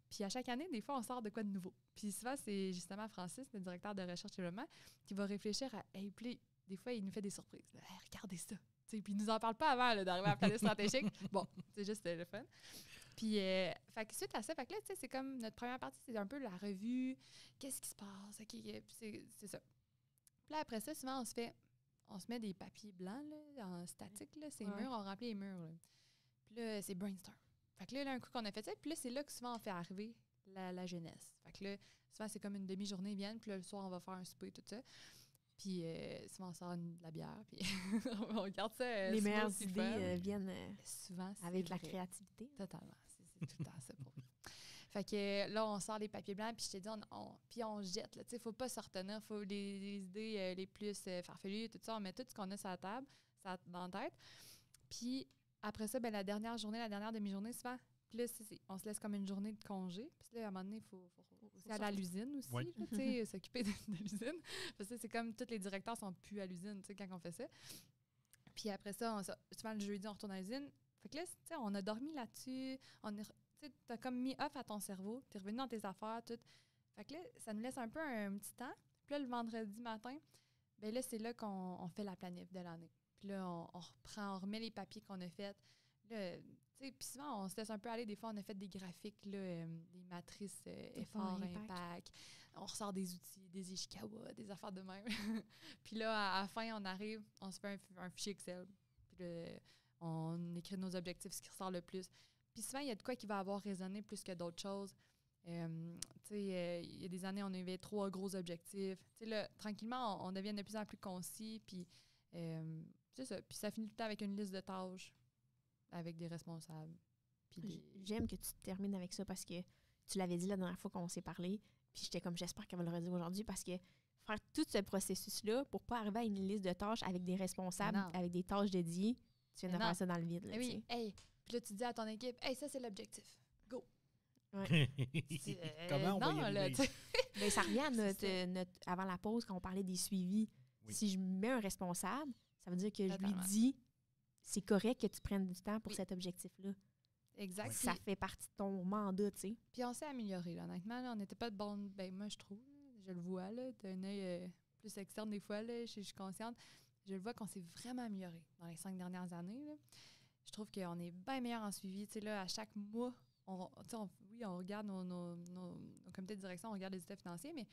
[SPEAKER 3] Puis à chaque année, des fois, on sort de quoi de nouveau. Puis souvent, c'est justement Francis, le directeur de recherche et développement, qui va réfléchir à... Hey, puis des fois, il nous fait des surprises. Hey, regardez ça. T'sais, puis il nous en parle pas avant là, d'arriver à la planète stratégique. Bon, c'est juste le fun. Puis, fait que suite à ça, fait que là, c'est comme notre première partie, c'est un peu la revue. Qu'est-ce qui se passe? Okay, c'est ça. Puis là, après ça, souvent, on se met des papiers blancs là, en statique, là, ces murs, on remplit les murs. Là. Puis là, c'est brainstorm. Fait que là, un coup qu'on a fait ça, puis là, c'est là que souvent on fait arriver la jeunesse. Fait que là, souvent, c'est comme une demi-journée, ils viennent, puis là, le soir, on va faire un souper, tout ça. Puis souvent, on sort de la bière, puis on regarde ça.
[SPEAKER 1] Les meilleures idées viennent
[SPEAKER 3] souvent
[SPEAKER 1] avec la créativité.
[SPEAKER 3] Totalement. C'est tout le temps ça pour nous. Fait que là, on sort les papiers blancs, puis je t'ai dit, puis on jette. Il ne faut pas se retenir. Faut les idées les plus farfelues, tout ça, on met tout ce qu'on a sur la table, dans la tête. Puis après ça, ben, la dernière journée, la dernière demi-journée, souvent, puis là, on se laisse comme une journée de congé. Puis là, à un moment donné, il faut aussi aller à l'usine aussi, là, s'occuper de l'usine. Parce que c'est comme tous les directeurs sont plus à l'usine quand on fait ça. Puis après ça, souvent le jeudi, on retourne à l'usine. Fait que là, on a dormi là-dessus. Tu as comme mis off à ton cerveau. Tu es revenu dans tes affaires, tout. Fait que là, ça nous laisse un peu un petit temps. Puis là, le vendredi matin, ben là, c'est là qu'on fait la planif de l'année. Puis là, on remet les papiers qu'on a faits. Puis souvent, on se laisse un peu aller. Des fois, on a fait des graphiques, là, des matrices effort, impact. On ressort des outils, des Ishikawa, des affaires de même. Puis là, à la fin, on arrive, on se fait un fichier Excel. Puis là, on écrit nos objectifs, ce qui ressort le plus. Puis souvent, il y a de quoi qui va avoir résonné plus que d'autres choses. Il y a des années, on avait 3 gros objectifs. Là, tranquillement, on devient de plus en plus concis. Puis c'est ça. Puis ça finit tout le temps avec une liste de tâches, avec des responsables.
[SPEAKER 1] J'aime que tu termines avec ça parce que tu l'avais dit la dernière fois qu'on s'est parlé. Puis j'étais comme, j'espère qu'elle va le redire aujourd'hui parce que faire tout ce processus-là pour pas arriver à une liste de tâches avec des responsables, avec des tâches dédiées, tu viens de faire ça dans le vide. Là,
[SPEAKER 3] oui, hey. Puis là, tu dis à ton équipe, hey, ça, c'est l'objectif. Go!
[SPEAKER 2] Ouais. Comment on va y arriver?
[SPEAKER 1] Ben, ça revient à avant la pause quand on parlait des suivis. Oui. Si je mets un responsable, ça veut dire que je lui dis, c'est correct que tu prennes du temps pour cet objectif-là.
[SPEAKER 3] Exact. Oui.
[SPEAKER 1] Ça fait partie de ton mandat, tu sais.
[SPEAKER 3] Puis on s'est amélioré, là. Honnêtement, là, on n'était pas de bon... Ben moi, je trouve, je le vois, là, d'un œil plus externe des fois, là, je suis consciente. Je le vois qu'on s'est vraiment amélioré dans les 5 dernières années, là. Je trouve qu'on est bien meilleur en suivi. Tu sais, là, à chaque mois, on regarde nos comités de direction, on regarde les états financiers, mais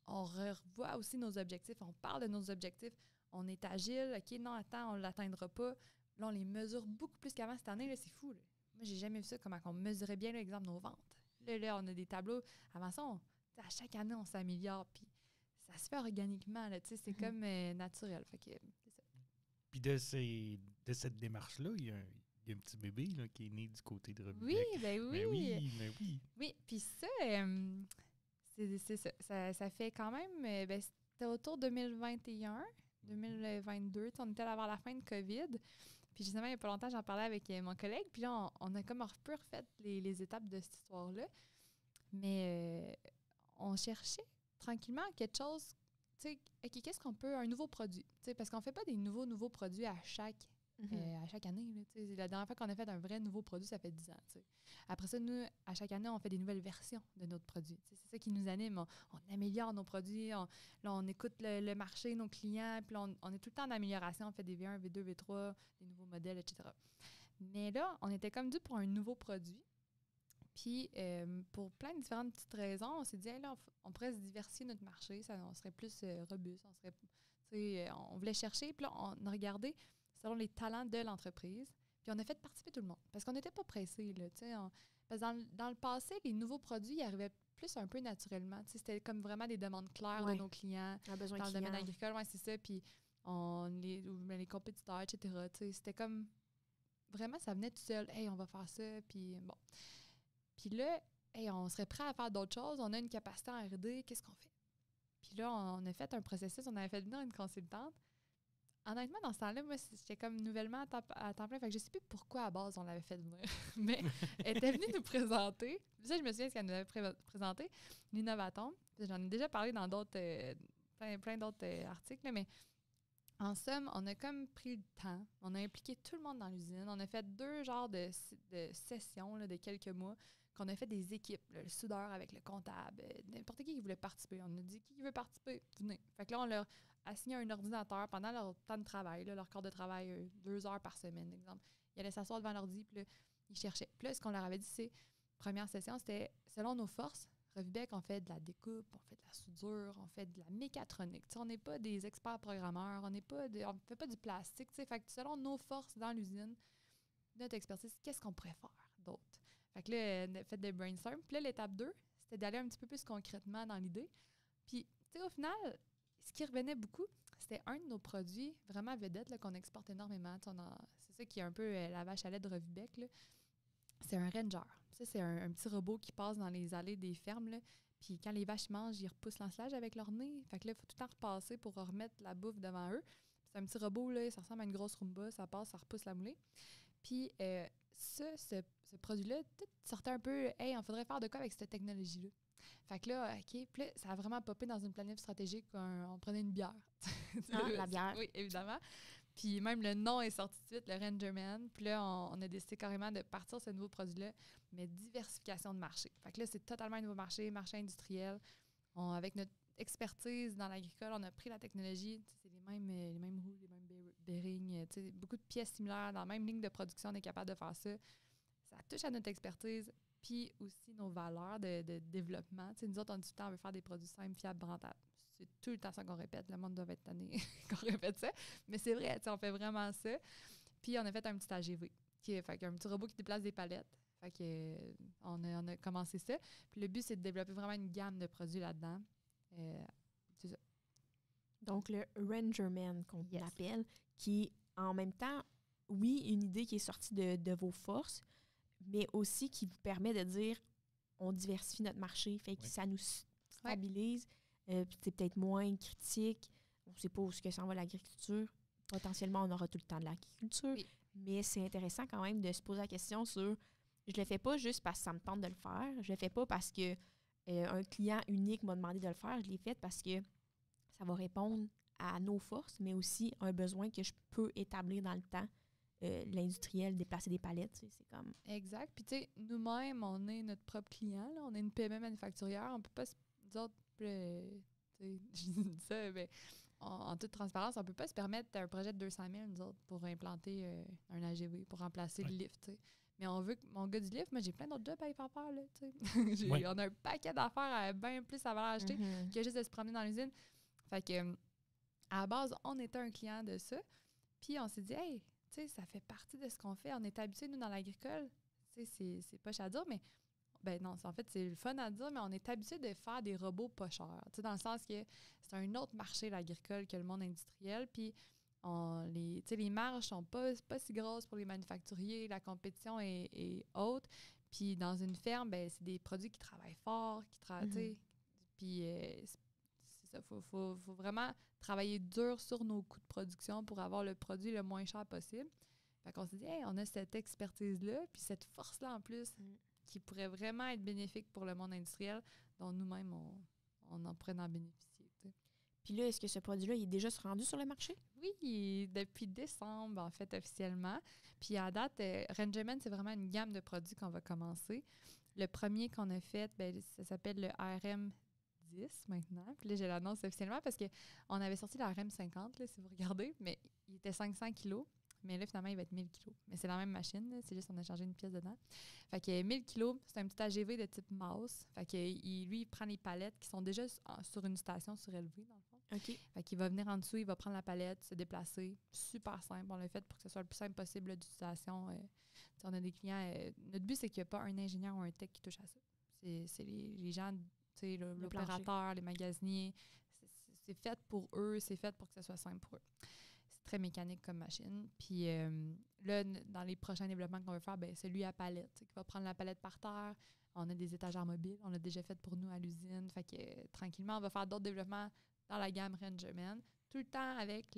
[SPEAKER 3] on revoit aussi nos objectifs. On parle de nos objectifs. On est agile. OK, non, attends, on ne l'atteindra pas. Là, on les mesure beaucoup plus qu'avant cette année. Là, c'est fou. Là. Moi, j'ai jamais vu ça, comment on mesurait bien, l'exemple, nos ventes. Là, on a des tableaux. Avant ça, à chaque année, on s'améliore. Puis ça se fait organiquement. Là, c'est comme naturel. Fait que, c'est ça.
[SPEAKER 2] Puis de cette démarche-là, il y a un petit bébé là, qui est né du côté de Revue
[SPEAKER 3] Oui, ben oui.
[SPEAKER 2] Ben oui.
[SPEAKER 3] Oui, puis ça, c'est ça. Ça fait quand même, c'était autour de 2021, 2022. On était avant la fin de COVID. Puis justement, il n'y a pas longtemps, j'en parlais avec mon collègue. Puis là, on a comme un peu refait les étapes de cette histoire-là. Mais on cherchait tranquillement quelque chose, tu sais, OK, qu'est-ce qu'on peut, un nouveau produit. Parce qu'on ne fait pas des nouveaux produits à chaque année. Là, la dernière fois qu'on a fait un vrai nouveau produit, ça fait 10 ans. T'sais. Après ça, nous, à chaque année, on fait des nouvelles versions de notre produit. T'sais, c'est ça qui nous anime. On améliore nos produits. On écoute le marché, nos clients. Puis on est tout le temps en amélioration. On fait des V1, V2, V3, des nouveaux modèles, etc. Mais là, on était comme dû pour un nouveau produit. Puis, pour plein de différentes petites raisons, on s'est dit, hey, là, on pourrait se diversifier notre marché. On serait plus robuste. On voulait chercher. Puis là, on a regardé selon les talents de l'entreprise. Puis on a fait participer tout le monde. Parce qu'on n'était pas pressés. Parce que dans le passé, les nouveaux produits ils arrivaient plus un peu naturellement. C'était comme vraiment des demandes claires de nos clients. Dans le domaine agricole, c'est ça. Puis les compétiteurs, etc. C'était comme vraiment, ça venait tout seul. Hey, on va faire ça. Puis bon. Puis là, hey, on serait prêt à faire d'autres choses. On a une capacité en R&D. Qu'est-ce qu'on fait? Puis là, on a fait un processus. On avait fait venir une consultante. Honnêtement, dans ce temps-là, moi, j'étais comme nouvellement à temps plein. Fait que je sais plus pourquoi, à base, on l'avait fait venir. Mais elle était venue nous présenter. Ça, je me souviens ce qu'elle nous avait présenté, l'Innovatome. J'en ai déjà parlé dans d'autres plein d'autres articles, là, mais en somme, on a comme pris le temps, on a impliqué tout le monde dans l'usine, on a fait 2 genres de sessions là, de quelques mois, qu'on a fait des équipes, là, le soudeur avec le comptable, n'importe qui voulait participer. On a dit, qui veut participer? Venez. Fait que là, on leur assigné un ordinateur pendant leur temps de travail, là, leur quart de travail, 2 heures par semaine, exemple. Ils allaient s'asseoir devant l'ordi, puis là, ils cherchaient. Puis là, ce qu'on leur avait dit, c'est, première session, c'était, selon nos forces, Revibec, on fait de la découpe, on fait de la soudure, on fait de la mécatronique. T'sais, on n'est pas des experts programmeurs, on ne fait pas du plastique. T'sais. Fait que selon nos forces dans l'usine, notre expertise, qu'est-ce qu'on pourrait faire d'autre? Fait que là, on a fait des brainstorms. Puis là, l'étape 2, c'était d'aller un petit peu plus concrètement dans l'idée. Puis, tu sais, au final, ce qui revenait beaucoup, c'était un de nos produits vraiment vedettes là, qu'on exporte énormément. C'est ça qui est un peu la vache à lait de Revibec, là. C'est un ranger. Ça, c'est un petit robot qui passe dans les allées des fermes, là. Puis quand les vaches mangent, ils repoussent l'ensilage avec leur nez. Fait que là, il faut tout le temps repasser pour remettre la bouffe devant eux. Puis c'est un petit robot, là, ça ressemble à une grosse Roomba. Ça passe, ça repousse la moulée. Puis ce produit-là, tout sortait un peu « Hey, on faudrait faire de quoi avec cette technologie-là? » Fait que là, OK, puis là, ça a vraiment popé dans une planète stratégique. On prenait une bière.
[SPEAKER 1] La bière.
[SPEAKER 3] Oui, évidemment. Puis même le nom est sorti de suite, le Rangerman. Puis là, on a décidé carrément de partir ce nouveau produit-là, mais diversification de marché. Fait que là, c'est totalement un nouveau marché industriel. Avec notre expertise dans l'agricole, on a pris la technologie. C'est les mêmes roues, les mêmes bearings, beaucoup de pièces similaires. Dans la même ligne de production, on est capable de faire ça. Ça touche à notre expertise, puis aussi nos valeurs de développement. T'sais, nous autres, on dit tout le temps, on veut faire des produits simples, fiables, rentables. C'est tout le temps ça qu'on répète. Le monde doit être tanné qu'on répète ça. Mais c'est vrai, on fait vraiment ça. Puis on a fait un petit AGV, fait un petit robot qui déplace des palettes. Fait que, on a commencé ça. Puis le but, c'est de développer vraiment une gamme de produits là-dedans. C'est ça.
[SPEAKER 1] Donc, le Rangerman, qu'on l'appelle, qui est en même temps, oui, une idée qui est sortie de vos forces, mais aussi qui vous permet de dire on diversifie notre marché, fait que ça nous stabilise, puis c'est peut-être moins critique. On ne sait pas où est-ce que s'en va l'agriculture. Potentiellement, on aura tout le temps de l'agriculture, mais c'est intéressant quand même de se poser la question sur je le fais pas juste parce que ça me tente de le faire, je le fais pas parce que un client unique m'a demandé de le faire, je l'ai fait parce que ça va répondre à nos forces, mais aussi à un besoin que je peux établir dans le temps. L'industriel, déplacer des palettes, c'est comme...
[SPEAKER 3] Exact. Puis, tu sais, nous-mêmes, on est notre propre client. Là. On est une PME manufacturière. On peut pas nous autres, je dis ça, mais en toute transparence, on peut pas se permettre un projet de 200 000, nous autres, pour implanter un AGV, pour remplacer le lift, tu sais. Mais on veut que mon gars du lift, moi, j'ai plein d'autres jobs à y faire faire, là, tu sais. On a un paquet d'affaires bien plus à valeur ajoutée que juste de se promener dans l'usine. Fait que, à la base, on était un client de ça. Puis, on s'est dit, hey, tu sais, ça fait partie de ce qu'on fait. On est habitués, nous, dans l'agricole. Tu sais, c'est poche à dire, mais... Ben non, en fait, c'est le fun à dire, mais on est habitué de faire des robots pas chers. Tu sais, dans le sens que c'est un autre marché, l'agricole, que le monde industriel. Puis, les marges sont pas si grosses pour les manufacturiers. La compétition est haute. Puis, dans une ferme, ben c'est des produits qui travaillent fort, tu sais. Puis, c'est ça. Faut vraiment travailler dur sur nos coûts de production pour avoir le produit le moins cher possible. Fait qu'on s'est dit, hey, on a cette expertise-là, puis cette force-là en plus, qui pourrait vraiment être bénéfique pour le monde industriel, dont nous-mêmes, on en pourrait en bénéficier. T'sais.
[SPEAKER 1] Puis là, est-ce que ce produit-là il est déjà rendu sur le marché?
[SPEAKER 3] Oui, depuis décembre, en fait, officiellement. Puis à date, Rangerman, c'est vraiment une gamme de produits qu'on va commencer. Le premier qu'on a fait, ben, ça s'appelle le RM10 maintenant. Puis là, je l'annonce officiellement parce qu'on avait sorti le RM50, là, si vous regardez, mais il était 500 kilos. Mais là, finalement, il va être 1000 kilos. Mais c'est la même machine, là, c'est juste qu'on a chargé une pièce dedans. Fait que 1000 kilos, c'est un petit AGV de type mouse. Fait que lui, il prend les palettes qui sont déjà sur une station surélevée, dans le fond.
[SPEAKER 1] OK.
[SPEAKER 3] Fait qu'il va venir en dessous, il va prendre la palette, se déplacer. Super simple. On l'a fait pour que ce soit le plus simple possible là, d'utilisation. On a des clients... notre but, c'est qu'il n'y a pas un ingénieur ou un tech qui touche à ça. C'est les gens, l'opérateur, les magasiniers. C'est fait pour eux, c'est fait pour que ce soit simple pour eux. Très mécanique comme machine. Puis là, dans les prochains développements qu'on veut faire, ben celui à palette, qui va prendre la palette par terre. On a des étagères mobiles. On l'a déjà fait pour nous à l'usine. Fait que tranquillement, on va faire d'autres développements dans la gamme Rangerman, tout le temps avec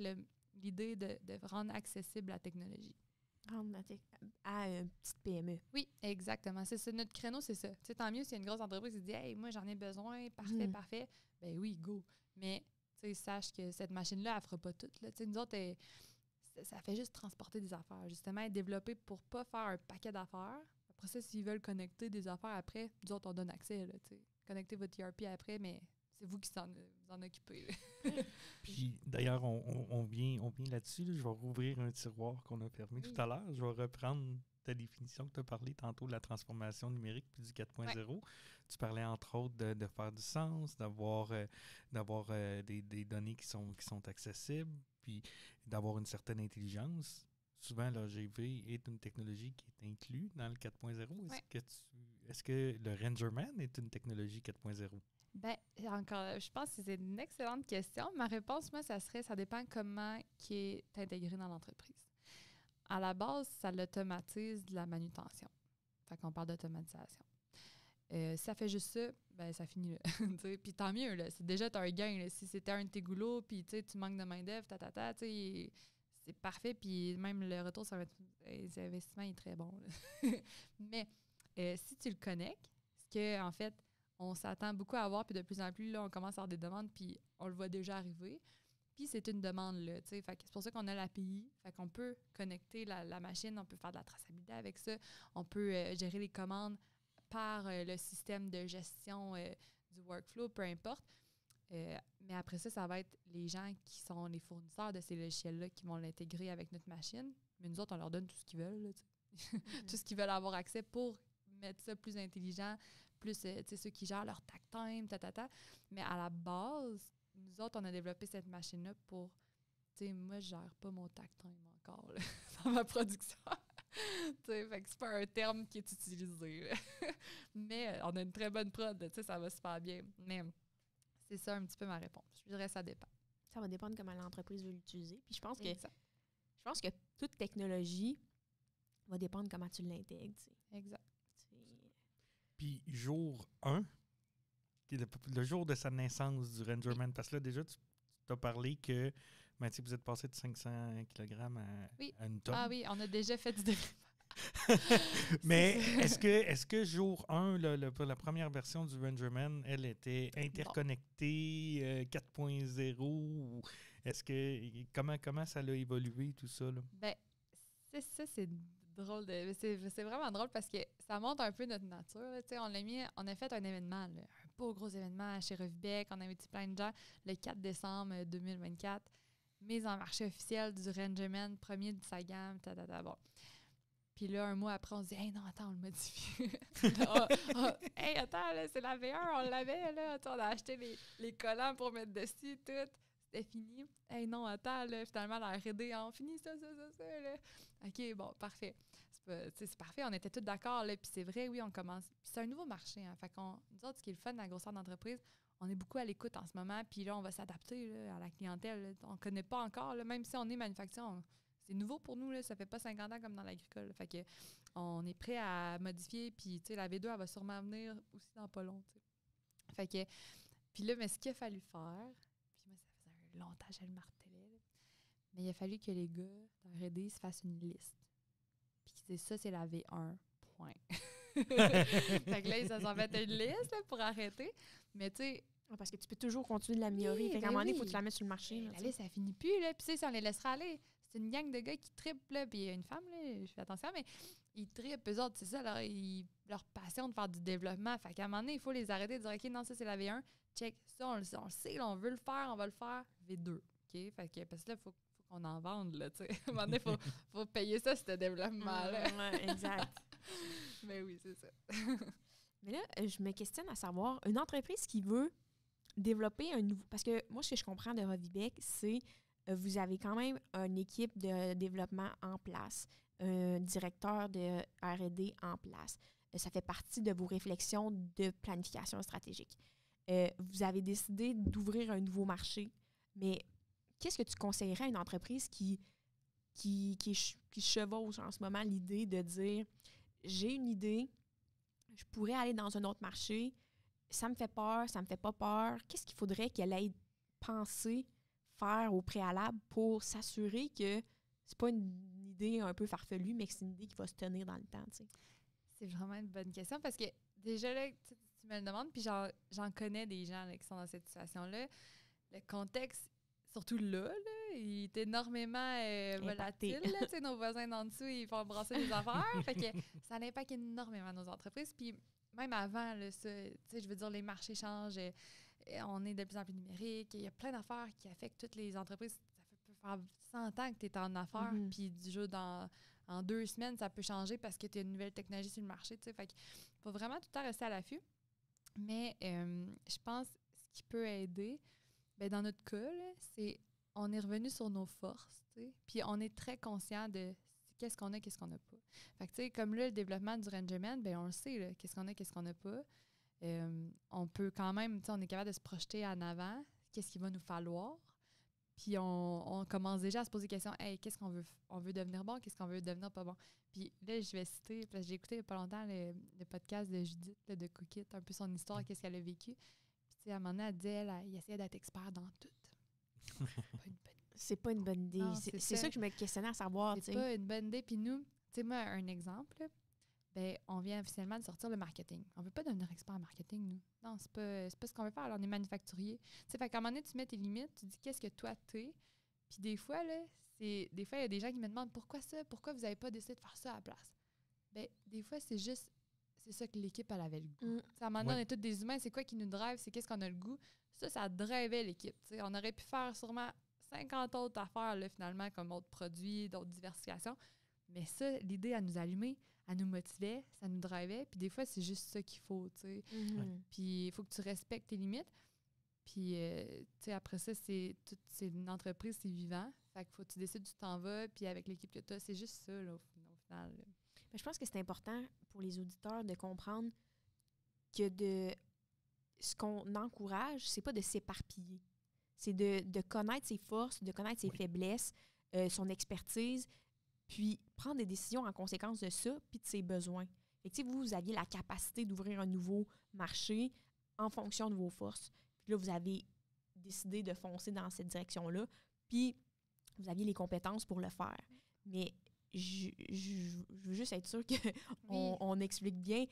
[SPEAKER 3] l'idée de rendre accessible la technologie.
[SPEAKER 1] Rendre à une petite PME.
[SPEAKER 3] Oui, exactement. C'est ça. Notre créneau, c'est ça. T'sais, tant mieux s'il y a une grosse entreprise qui dit « Hey, moi, j'en ai besoin. Parfait, parfait. » Ben oui, go. Mais sache que cette machine-là, elle fera pas tout. Là. Nous autres, ça fait juste transporter des affaires. Justement, elle est développée pour pas faire un paquet d'affaires. Après ça, s'ils veulent connecter des affaires après, nous autres, on donne accès. Là, connecter votre ERP après, mais c'est vous qui vous en occupez.
[SPEAKER 2] Puis d'ailleurs, on vient là-dessus. Là. Je vais rouvrir un tiroir qu'on a fermé tout à l'heure. Je vais reprendre ta définition que tu as parlé tantôt de la transformation numérique puis du 4.0. Ouais. Tu parlais entre autres de faire du sens, d'avoir des données qui sont accessibles, puis d'avoir une certaine intelligence. Souvent, l'AGV est une technologie qui est inclue dans le 4.0. Est-ce que le RenderMan est une technologie 4.0?
[SPEAKER 3] Bien, encore, je pense que c'est une excellente question. Ma réponse, moi, ça dépend comment qui est intégré dans l'entreprise. À la base, ça l'automatise de la manutention. Fait qu'on parle d'automatisation. Si ça fait juste ça, ben ça finit là. Puis tant mieux, là. C'est déjà un gain. Là. Si c'était un de tes goulots, puis tu manques de main-d'œuvre, c'est parfait. Puis même le retour sur l'investissement est très bon. Mais si tu le connectes, ce que en fait, on s'attend beaucoup à avoir, puis de plus en plus, là, on commence à avoir des demandes, puis on le voit déjà arriver. Puis c'est une demande, là, tu sais. Fait que c'est pour ça qu'on a l'API. Fait qu'on peut connecter la machine, on peut faire de la traçabilité avec ça. On peut gérer les commandes par le système de gestion du workflow, peu importe. Mais après ça, ça va être les gens qui sont les fournisseurs de ces logiciels-là qui vont l'intégrer avec notre machine. Mais nous autres, on leur donne tout ce qu'ils veulent, là, tout ce qu'ils veulent avoir accès pour mettre ça plus intelligent, plus ceux qui gèrent leur takt time, Mais à la base, nous autres, on a développé cette machine-là pour... moi, je gère pas mon takt time encore là, dans ma production. Fait que c'est pas un terme qui est utilisé. Mais on a une très bonne prod, ça va super bien. Mais c'est ça un petit peu ma réponse. Je dirais que ça dépend.
[SPEAKER 1] Ça va dépendre comment l'entreprise veut l'utiliser. Puis je pense que toute technologie va dépendre comment tu l'intègres.
[SPEAKER 3] Exact.
[SPEAKER 2] Puis jour 1, le jour de sa naissance du RenderMan, parce que là, déjà, tu as parlé que vous êtes passé de 500 kg à une tonne.
[SPEAKER 3] Ah oui, on a déjà fait du développement.
[SPEAKER 2] Mais est-ce que jour 1, la première version du RenderMan, elle était interconnectée 4.0? Ou est-ce que comment ça a évolué tout ça? Là?
[SPEAKER 3] Ben, c'est drôle. C'est vraiment drôle parce que ça montre un peu notre nature. On a fait un événement, là, un beau gros événement chez Revibec. On a invité plein de gens le 4 décembre 2024. Mise en marché officielle du RenderMan, premier de sa gamme. Bon. Puis là, un mois après, on se dit « Hey, non, attends, on le modifie. » Hey, attends, là, c'est la V1, on l'avait, là. On a acheté les collants pour mettre dessus, tout. C'était fini. Hey, non, attends, là, finalement, la R&D, on finit ça, là. OK, bon, parfait. C'est parfait, on était tous d'accord, là. Puis c'est vrai, oui, on commence. Puis c'est un nouveau marché, hein. Fait qu'on, nous autres, ce qui est le fun de la grosseur d'entreprise, on est beaucoup à l'écoute en ce moment. Puis là, on va s'adapter là, à la clientèle. Là. On ne connaît pas encore, là, même si on est manufacturier. C'est nouveau pour nous, là, ça fait pas 50 ans comme dans l'agricole. Fait que on est prêt à modifier, puis la V2, elle va sûrement venir aussi dans pas long. T'sais. Fait que, puis là, mais ce qu'il a fallu faire, puis moi, ça faisait longtemps que je le martelais, là, mais il a fallu que les gars dans R&D se fassent une liste. Puis ça, c'est la V1, point. Fait que là, ils se sont fait une liste là, pour arrêter. Mais tu sais...
[SPEAKER 1] Parce que tu peux toujours continuer de l'améliorer. Oui, fait qu'à un moment donné, il faut que tu la mettes sur le marché.
[SPEAKER 3] Là, la liste, ça finit plus. Là. Puis tu sais, si on les laissera aller... C'est une gang de gars qui trippent, là, puis il y a une femme, là, je fais attention, mais ils trippent, eux autres, c'est ça, leur passion de faire du développement. Fait qu'à un moment donné, il faut les arrêter et dire, OK, non, ça, c'est la V1, check, ça, on le sait, là, on veut le faire, on va le faire, V2, OK? Fait que, parce que là, il faut qu'on en vende, là, tu sais. À un moment donné, il faut payer ça, ce développement-là.
[SPEAKER 1] Ouais, exact.
[SPEAKER 3] Mais oui, c'est ça.
[SPEAKER 1] Mais là, je me questionne à savoir, une entreprise qui veut développer un nouveau... Parce que moi, ce que je comprends de Revibec, c'est... Vous avez quand même une équipe de développement en place, un directeur de R&D en place. Ça fait partie de vos réflexions de planification stratégique. Vous avez décidé d'ouvrir un nouveau marché, mais qu'est-ce que tu conseillerais à une entreprise qui chevauche en ce moment l'idée de dire « J'ai une idée, je pourrais aller dans un autre marché, ça me fait peur, ça me fait pas peur. » Qu'est-ce qu'il faudrait qu'elle ait pensé faire au préalable pour s'assurer que c'est pas une idée un peu farfelue, mais que c'est une idée qui va se tenir dans le temps, tu sais?
[SPEAKER 3] C'est vraiment une bonne question parce que déjà, là, tu me le demandes, puis j'en connais des gens là, qui sont dans cette situation-là. le contexte, surtout là, il est énormément volatile. Là, tu sais, nos voisins d'en dessous, ils font brasser des affaires. Fait que ça impacte énormément nos entreprises. Puis même avant, là, ça, tu sais, je veux dire, les marchés changent. On est de plus en plus numérique. Il y a plein d'affaires qui affectent toutes les entreprises. Ça peut faire 100 ans que tu es en affaires. Puis du jour en 2 semaines, ça peut changer parce que tu as une nouvelle technologie sur le marché. Tu sais. Fait qu'il faut vraiment tout le temps rester à l'affût. Mais je pense ce qui peut aider, ben dans notre cas, là, c'est on est revenu sur nos forces, tu sais, puis on est très conscient de qu'est-ce qu'on a, qu'est-ce qu'on n'a pas. Fait que, tu sais, comme là, le développement du rangeman, ben on le sait, là, qu'est-ce qu'on a, qu'est-ce qu'on n'a pas. On peut quand même, tu sais, on est capable de se projeter en avant, qu'est-ce qu'il va nous falloir. Puis on commence déjà à se poser des questions, hey, qu'est-ce qu'on veut? On veut devenir bon, qu'est-ce qu'on veut devenir pas bon? Puis là, je vais citer, parce que j'ai écouté il n'y a pas longtemps le podcast de Judith, là, de Cookit, un peu son histoire, qu'est-ce qu'elle a vécu. Puis, tu sais, à un moment donné, elle disait, elle essayait d'être expert dans tout.
[SPEAKER 1] C'est pas une bonne idée.
[SPEAKER 3] Non,
[SPEAKER 1] c'est ça que je me questionnais à savoir.
[SPEAKER 3] C'est pas une bonne idée. Puis nous, tu sais, moi, un exemple, ben, on vient officiellement de sortir le marketing. On veut pas devenir expert en marketing, nous. Non, c'est pas ce qu'on veut faire. Alors, on est manufacturier. Tu sais, fait qu'à un moment donné, tu mets tes limites, tu dis qu'est-ce que toi t'es. Puis des fois, là, il y a des gens qui me demandent pourquoi ça, pourquoi vous avez pas décidé de faire ça à la place. Ben, des fois, c'est ça que l'équipe, elle avait le goût. À un moment donné, on est tous des humains, c'est quoi qui nous drive, c'est qu'est-ce qu'on a le goût. Ça drivait l'équipe. T'sais. On aurait pu faire sûrement 50 autres affaires, là, finalement, comme autres produits, d'autres diversifications. Mais ça, l'idée à nous allumer, elle nous motivait, ça nous drivait. Puis des fois, c'est juste ça qu'il faut, tu sais. Puis il faut que tu respectes tes limites. Puis, tu sais, après ça, c'est une entreprise, c'est vivant. Fait qu'il faut que tu décides où tu t'en vas. Puis avec l'équipe que tu as, c'est juste ça, là, au final. Là.
[SPEAKER 1] Mais je pense que c'est important pour les auditeurs de comprendre que ce qu'on encourage, c'est pas de s'éparpiller. C'est de connaître ses forces, de connaître ses faiblesses, son expertise, puis prendre des décisions en conséquence de ça, puis de ses besoins. Fait que, vous aviez la capacité d'ouvrir un nouveau marché en fonction de vos forces. Puis là, vous avez décidé de foncer dans cette direction-là, puis vous aviez les compétences pour le faire. Mais je veux juste être sûre qu'on explique bien.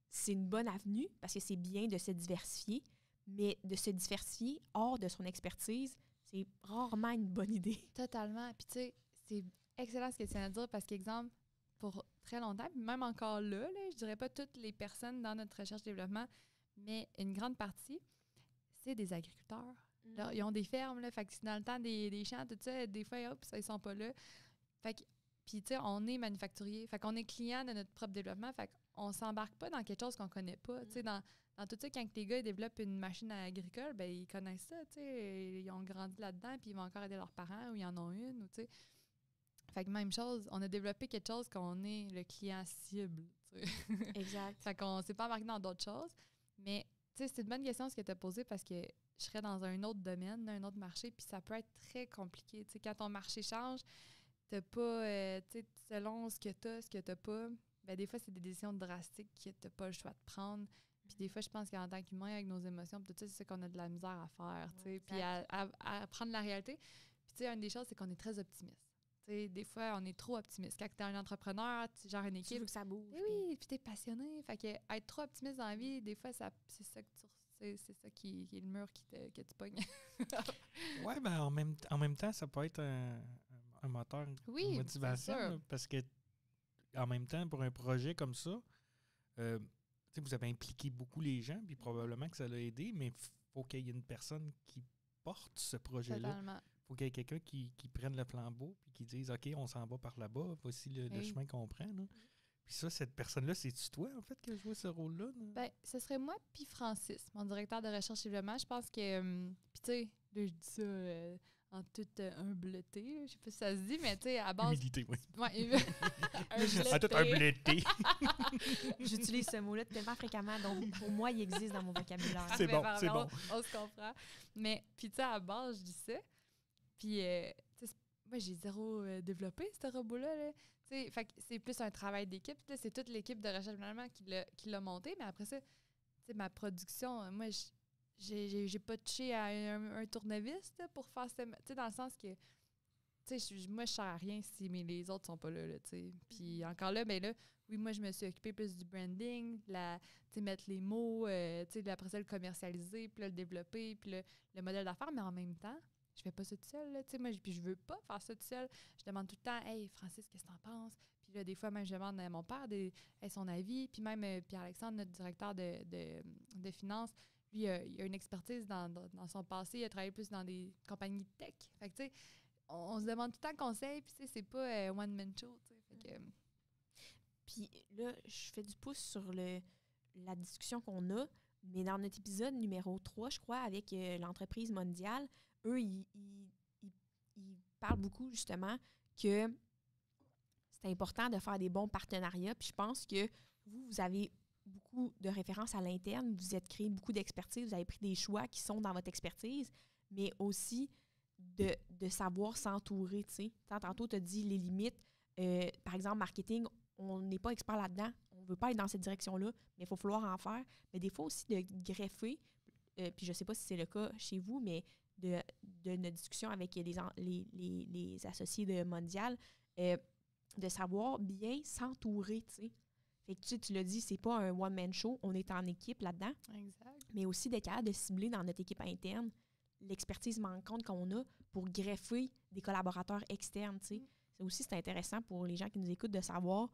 [SPEAKER 1] C'est une bonne avenue parce que c'est bien de se diversifier, mais de se diversifier hors de son expertise, c'est rarement une bonne idée.
[SPEAKER 3] Totalement. Puis tu sais, c'est excellent ce que tu viens de dire parce qu'exemple, pour très longtemps, puis même encore là, je dirais pas toutes les personnes dans notre recherche-développement, mais une grande partie, c'est des agriculteurs. Là, ils ont des fermes, là, fait que dans le temps des champs, tout ça, des fois, hop, ils sont pas là. Fait que, puis tu sais, on est manufacturier, fait qu'on est client de notre propre développement, fait qu'on s'embarque pas dans quelque chose qu'on connaît pas. Tu sais, dans tout ça, quand les gars ils développent une machine agricole, ben ils connaissent ça, tu sais, ils ont grandi là-dedans, puis ils vont encore aider leurs parents, ou ils en ont une, ou tu sais. Fait que même chose, on a développé quelque chose qu'on est le client cible, tu sais.
[SPEAKER 1] Exact.
[SPEAKER 3] Fait qu'on s'est pas embarqué dans d'autres choses, mais tu sais, c'est une bonne question ce que tu as posé parce que je serais dans un autre domaine, un autre marché, puis ça peut être très compliqué. Tu sais, quand ton marché change, t'as pas, tu sais, selon ce que t'as pas, ben des fois, c'est des décisions drastiques que t'as pas le choix de prendre. Puis des fois, je pense qu'en tant qu'humain, avec nos émotions, tout ça, c'est ça qu'on a de la misère à faire, tu sais, puis à prendre la réalité. Puis tu sais, une des choses, c'est qu'on est très optimiste. Tu sais, des fois, on est trop optimiste. Quand t'es un entrepreneur, genre une équipe...
[SPEAKER 1] Tu veux que ça bouge.
[SPEAKER 3] Oui, puis t'es passionné. Fait que être trop optimiste dans la vie, des fois, c'est ça que c'est ça qui est le mur que tu pognes.
[SPEAKER 2] Oui, ben en même temps, ça peut être un moteur de motivation. Là, parce que en même temps, pour un projet comme ça, vous avez impliqué beaucoup les gens, puis probablement que ça l'a aidé, mais il faut qu'il y ait une personne qui porte ce projet-là.
[SPEAKER 3] Totalement.
[SPEAKER 2] Il faut qu'il y ait quelqu'un qui prenne le flambeau puis qui dise « OK, on s'en va par là-bas, voici le chemin qu'on prend. » Puis ça, cette personne-là, c'est-tu toi, en fait, qui a joué ce rôle-là?
[SPEAKER 3] Bien, ce serait moi puis Francis, mon directeur de recherche et développement. Je pense que... Puis tu sais, là, je dis ça en toute humbleté. Je sais pas si ça se dit, mais tu sais, à base...
[SPEAKER 2] Humilité, oui.
[SPEAKER 3] Ouais,
[SPEAKER 2] en toute humbleté.
[SPEAKER 1] J'utilise ce mot-là tellement fréquemment, donc pour moi, il existe dans mon vocabulaire.
[SPEAKER 2] C'est bon, c'est bon.
[SPEAKER 3] On se comprend. Mais, puis tu sais, à base, je dis ça. Puis, tu sais, moi, j'ai zéro développé, ce robot-là, là. Fait que c'est plus un travail d'équipe. C'est toute l'équipe de recherche développement qui l'a monté. Mais après ça, ma production, moi, j'ai pas touché à un tournevis là, pour faire ça. Dans le sens que moi, je sers à rien si les autres sont pas là. Puis encore là, ben là, oui, moi, je me suis occupée plus du branding, mettre les mots, après ça, le commercialiser, puis là, le développer, puis le modèle d'affaires, mais en même temps, je fais pas ça tout seul, là, moi, puis je veux pas faire ça tout seul. Je demande tout le temps, « Hey, Francis, qu'est-ce que t'en penses? » Puis là, des fois, même, je demande à mon père son avis, puis même Pierre-Alexandre, notre directeur de finances, lui, il a une expertise dans son passé, il a travaillé plus dans des compagnies de tech. Fait que, tu sais, on se demande tout le temps conseil, puis tu sais, c'est pas one-man show, tu sais. Fait que...
[SPEAKER 1] Puis là, je fais du pouce sur la discussion qu'on a, mais dans notre épisode numéro 3, je crois, avec l'entreprise mondiale, eux, ils parlent beaucoup, justement, que c'est important de faire des bons partenariats. Puis je pense que vous avez beaucoup de références à l'interne, vous êtes créé beaucoup d'expertise, vous avez pris des choix qui sont dans votre expertise, mais aussi de savoir s'entourer, tu sais. Tantôt, tu as dit les limites. Par exemple, marketing, on n'est pas expert là-dedans, on ne veut pas être dans cette direction-là, mais il faut falloir en faire. Mais des fois aussi de greffer, puis je ne sais pas si c'est le cas chez vous, mais de notre discussion avec les associés de Mondial, de savoir bien s'entourer, tu sais. Fait que tu l'as dit, c'est pas un one-man show, on est en équipe là-dedans.
[SPEAKER 3] Exact.
[SPEAKER 1] Mais aussi d'être capable de cibler dans notre équipe interne l'expertise manquante qu'on a pour greffer des collaborateurs externes, tu sais. C'est intéressant pour les gens qui nous écoutent de savoir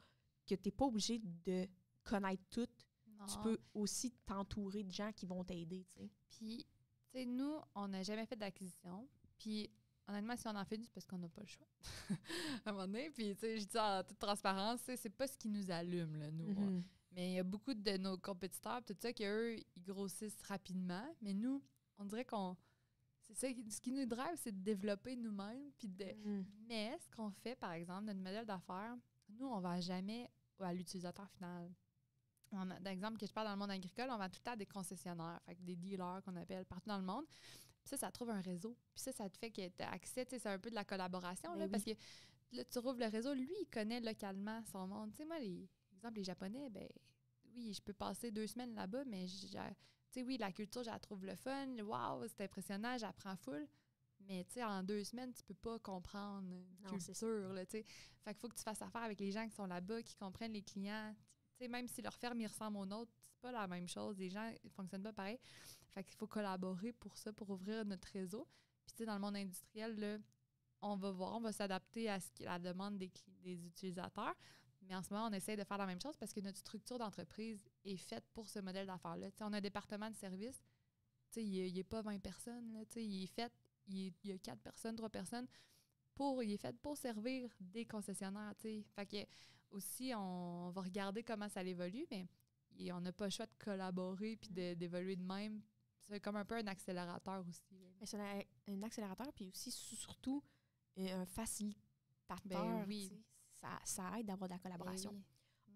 [SPEAKER 1] que tu n'es pas obligé de connaître tout.
[SPEAKER 3] Non.
[SPEAKER 1] Tu peux aussi t'entourer de gens qui vont t'aider, tu sais.
[SPEAKER 3] Puis, tu sais, nous, on n'a jamais fait d'acquisition. Puis, honnêtement, si on en fait, c'est parce qu'on n'a pas le choix. À un moment donné, puis, tu sais, je dis en toute transparence, c'est pas ce qui nous allume, là, nous.
[SPEAKER 1] Mm-hmm.
[SPEAKER 3] Mais il y a beaucoup de nos compétiteurs, tout ça, qu'eux, ils grossissent rapidement. Mais nous, on dirait qu'on... C'est ça, ce qui nous drive, c'est de développer nous-mêmes. Puis Mais ce qu'on fait, par exemple, notre modèle d'affaires, nous, on ne va jamais à l'utilisateur final. D'exemple, que je parle dans le monde agricole, on vend tout le temps à des concessionnaires, fait que des dealers qu'on appelle partout dans le monde. Puis ça trouve un réseau. Puis ça te fait que tu as accès, c'est un peu de la collaboration, là, parce que là, tu rouvres le réseau. Lui, il connaît localement son monde. Tu sais, moi, les Japonais, ben oui, je peux passer 2 semaines là-bas, mais tu sais, oui, la culture, je la trouve le fun. Waouh, c'est impressionnant, j'apprends full. Mais, tu sais, en 2 semaines, tu peux pas comprendre une culture, là, tu sais. Fait qu'il faut que tu fasses affaire avec les gens qui sont là-bas, qui comprennent les clients. Tu sais, même si leur ferme, ils ressemblent aux nôtres, c'est pas la même chose. Les gens ne fonctionnent pas pareil. Fait qu'il faut collaborer pour ça, pour ouvrir notre réseau. Puis, tu sais, dans le monde industriel, là, on va s'adapter à la demande des utilisateurs. Mais en ce moment, on essaie de faire la même chose parce que notre structure d'entreprise est faite pour ce modèle d'affaires-là. T'sais, on a un département de service, il n'est pas 20 personnes. Là, il est fait, il y a 4 personnes, 3 personnes. Il est fait pour servir des concessionnaires. T'sais. Fait que aussi, on va regarder comment ça évolue, mais on n'a pas le choix de collaborer et d'évoluer de même. C'est comme un peu un accélérateur aussi.
[SPEAKER 1] Mais c'est un accélérateur, puis aussi, surtout, un facilitateur.
[SPEAKER 3] Ben oui.
[SPEAKER 1] Ça aide d'avoir de la collaboration.
[SPEAKER 3] Oui.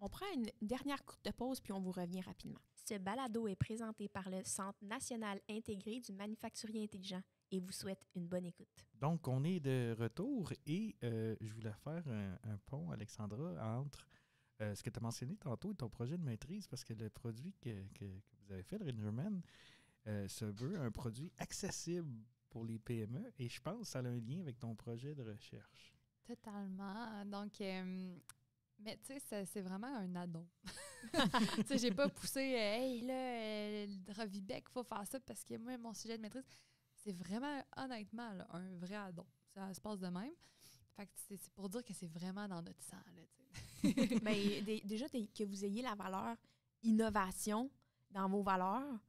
[SPEAKER 1] On prend une dernière courte pause, puis on vous revient rapidement. Ce balado est présenté par le Centre national intégré du manufacturier intelligent et vous souhaite une bonne écoute.
[SPEAKER 2] Donc, on est de retour et je voulais faire un pont, Alexandra, entre ce que tu as mentionné tantôt et ton projet de maîtrise, parce que le produit que vous avez fait, le Rangerman, se veut un produit accessible pour les PME et je pense que ça a un lien avec ton projet de recherche.
[SPEAKER 3] Totalement. Donc, mais tu sais, c'est vraiment un addon. Tu sais, j'ai pas poussé, hey, là, Revibec, il faut faire ça parce que moi, mon sujet de maîtrise, c'est vraiment, honnêtement, là, un vrai addon. Ça se passe de même. Fait que c'est pour dire que c'est vraiment dans notre sang, là, tu sais.
[SPEAKER 1] Bien, déjà, que vous ayez la valeur innovation dans vos valeurs,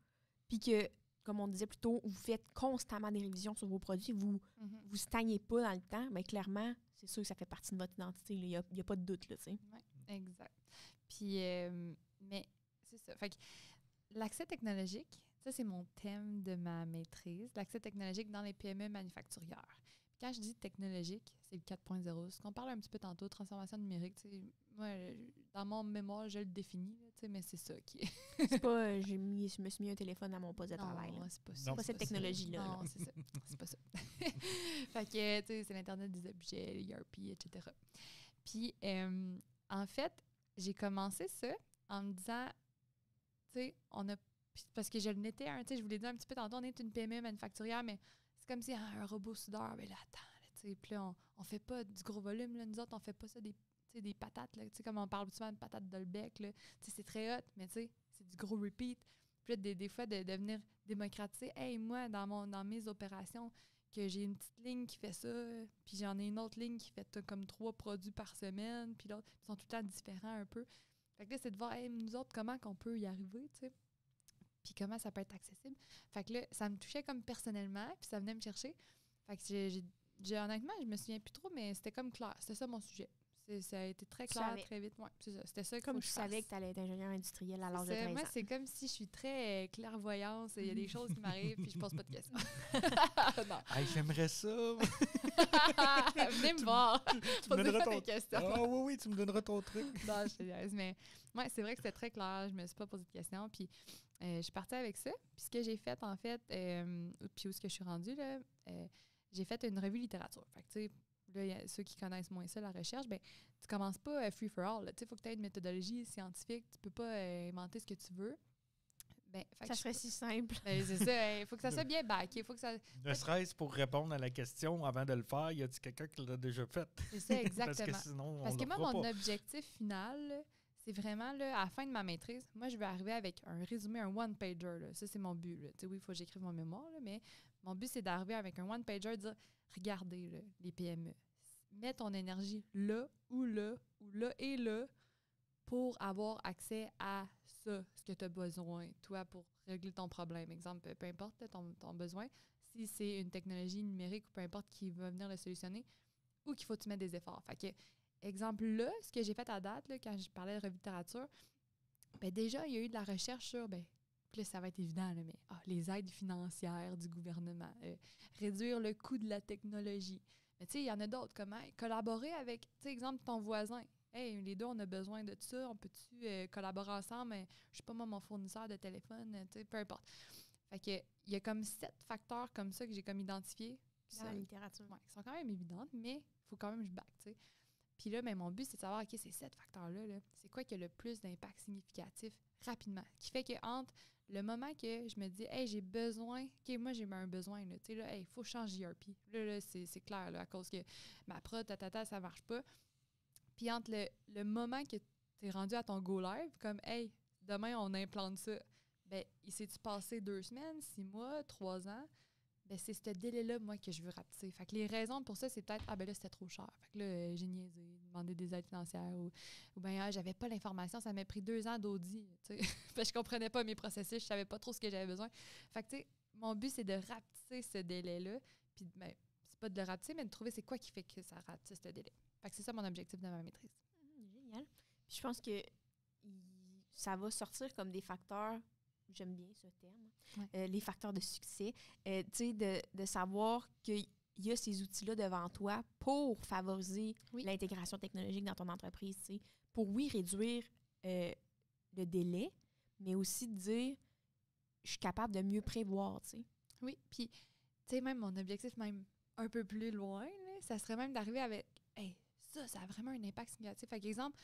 [SPEAKER 1] puis que, comme on disait plus tôt, vous faites constamment des révisions sur vos produits, vous stagnez pas dans le temps, bien clairement, c'est sûr que ça fait partie de votre identité. Il n'y a pas de doute, là, tu sais.
[SPEAKER 3] Oui, exact. Puis, mais c'est ça. Fait que l'accès technologique, ça, c'est mon thème de ma maîtrise, l'accès technologique dans les PME manufacturières. Puis quand je dis technologique, c'est le 4.0. Ce qu'on parle un petit peu tantôt, transformation numérique, tu sais, moi, dans mon mémoire, je le définis, tu sais, mais c'est ça qui est.
[SPEAKER 1] C'est pas, je me suis mis un téléphone à mon poste de travail.
[SPEAKER 3] Non, c'est pas ça.
[SPEAKER 1] C'est pas cette technologie-là.
[SPEAKER 3] Non, c'est ça. C'est pas ça. Fait que, tu sais, c'est l'Internet des objets, l'ERP, etc. Puis, en fait, j'ai commencé ça en me disant, tu sais, parce que je l'étais, tu sais, je vous l'ai dit un petit peu tantôt, on est une PME manufacturière, mais c'est comme si un robot soudeur, mais là, attends, tu sais, puis là, on fait pas du gros volume, là, nous autres, on fait pas ça des patates, là, comme on parle souvent de patates Dolbec, là, c'est très hot, mais c'est du gros repeat. Puis là, des fois, de venir démocratiser. Hey, moi, dans mes opérations, que j'ai une petite ligne qui fait ça, puis j'en ai une autre ligne qui fait comme 3 produits par semaine, puis l'autre, ils sont tout le temps différents un peu. Fait que là, c'est de voir, hey, nous autres, comment qu'on peut y arriver, tu sais, puis comment ça peut être accessible. Fait que là, ça me touchait comme personnellement, puis ça venait me chercher. Fait que honnêtement, je me souviens plus trop, mais c'était comme clair. C'était ça mon sujet. Ça a été très clair, très vite. Ouais, c'est ça. C'était ça qu'il faut
[SPEAKER 1] Comme
[SPEAKER 3] que
[SPEAKER 1] tu
[SPEAKER 3] je
[SPEAKER 1] savais
[SPEAKER 3] fasse.
[SPEAKER 1] que tu allais être ingénieur industriel à l'âge de 13 ans.
[SPEAKER 3] Moi, c'est comme si je suis très clairvoyante. Il y a des choses qui m'arrivent puis je pose pas de questions. Non.
[SPEAKER 2] Hey, j'aimerais ça.
[SPEAKER 3] Venez me voir.
[SPEAKER 2] Tu me
[SPEAKER 3] Posez
[SPEAKER 2] donneras
[SPEAKER 3] pas
[SPEAKER 2] ton...
[SPEAKER 3] des questions.
[SPEAKER 2] Ah oui, tu me donneras ton truc.
[SPEAKER 3] Non, je te niaise, mais ouais, c'est vrai que c'était très clair. Je me suis pas posé de questions. Puis je suis partie avec ça. Puis ce que j'ai fait, en fait, puis où est-ce que je suis rendue, là, j'ai fait une revue littérature. Fait que, tu sais, là, ceux qui connaissent moins ça, la recherche, ben tu commences pas free for all. Il faut que tu aies une méthodologie scientifique. Tu peux pas inventer ce que tu veux. Ben,
[SPEAKER 1] ça serait si simple.
[SPEAKER 3] Ben, c'est ça. Il faut que ça soit bien backé. Faut que ça...
[SPEAKER 2] Ne serait-ce pour répondre à la question avant de le faire, y a-t-il quelqu'un qui l'a déjà fait?
[SPEAKER 3] C'est ça, exactement.
[SPEAKER 2] Parce que sinon,
[SPEAKER 3] Parce que moi, mon
[SPEAKER 2] pas.
[SPEAKER 3] objectif final, là, c'est vraiment, là, à la fin de ma maîtrise, moi, je vais arriver avec un résumé, un one-pager. Là. Ça, c'est mon but. Là. Oui, il faut que j'écrive mon mémoire, là, mais mon but, c'est d'arriver avec un one-pager, de dire, regardez là, les PME. Mets ton énergie là, ou là, ou là et là, pour avoir accès à ça, ce que tu as besoin, toi, pour régler ton problème. Exemple, peu importe là, ton besoin, si c'est une technologie numérique ou peu importe qui va venir le solutionner, ou qu'il faut que tu mettes des efforts. Fait que, exemple là, ce que j'ai fait à date, là, quand je parlais de revue de littérature, ben déjà, il y a eu de la recherche sur, puis là, ça va être évident, là, mais les aides financières du gouvernement, réduire le coût de la technologie. Mais tu sais, il y en a d'autres. Comment collaborer avec, tu sais, exemple, ton voisin. Hey, les deux, on a besoin de ça. On peut-tu collaborer ensemble? Je sais pas, moi, mon fournisseur de téléphone, tu sais, peu importe. Fait que, il y a comme 7 facteurs comme ça que j'ai comme identifiés.
[SPEAKER 1] Dans la littérature.
[SPEAKER 3] Ouais, qui sont quand même évidentes, mais il faut quand même que je back, tu sais. Puis là, ben, mon but, c'est de savoir, OK, ces 7 facteurs-là, là, c'est quoi qui a le plus d'impact significatif rapidement? Qui fait que entre le moment que je me dis, hey, j'ai besoin, OK, moi, j'ai un besoin, là, tu sais, là, hey, il faut changer ERP. Là, c'est clair, là, à cause que ma prod, ça marche pas. Puis entre le moment que tu es rendu à ton go live, comme, hey, demain, on implante ça, ben, il s'est-tu passé 2 semaines, 6 mois, 3 ans? Ben, c'est ce délai-là, moi, que je veux rapetisser. Fait que les raisons pour ça, c'est peut-être, ben là, c'était trop cher. Fait que là, j'ai niaisé, demandé des aides financières ou bien, j'avais pas l'information, ça m'a pris 2 ans d'audit, tu sais. Fait que je comprenais pas mes processus, je savais pas trop ce que j'avais besoin. Fait que, tu sais, mon but, c'est de rapetisser ce délai-là. Puis, ben, c'est pas de le rapetisser, mais de trouver c'est quoi qui fait que ça rapetisse ce délai. Fait que c'est ça mon objectif de ma maîtrise.
[SPEAKER 1] Génial. Puis je pense que ça va sortir comme des facteurs, j'aime bien ce terme, les facteurs de succès. Tu sais, de savoir qu'il y a ces outils-là devant toi pour favoriser l'intégration technologique dans ton entreprise, tu sais, pour, oui, réduire le délai, mais aussi de dire, je suis capable de mieux prévoir, tu sais.
[SPEAKER 3] Oui, puis, tu sais, même mon objectif, même un peu plus loin, là, ça serait même d'arriver avec, hey, ça a vraiment un impact significatif. Fait qu'exemple,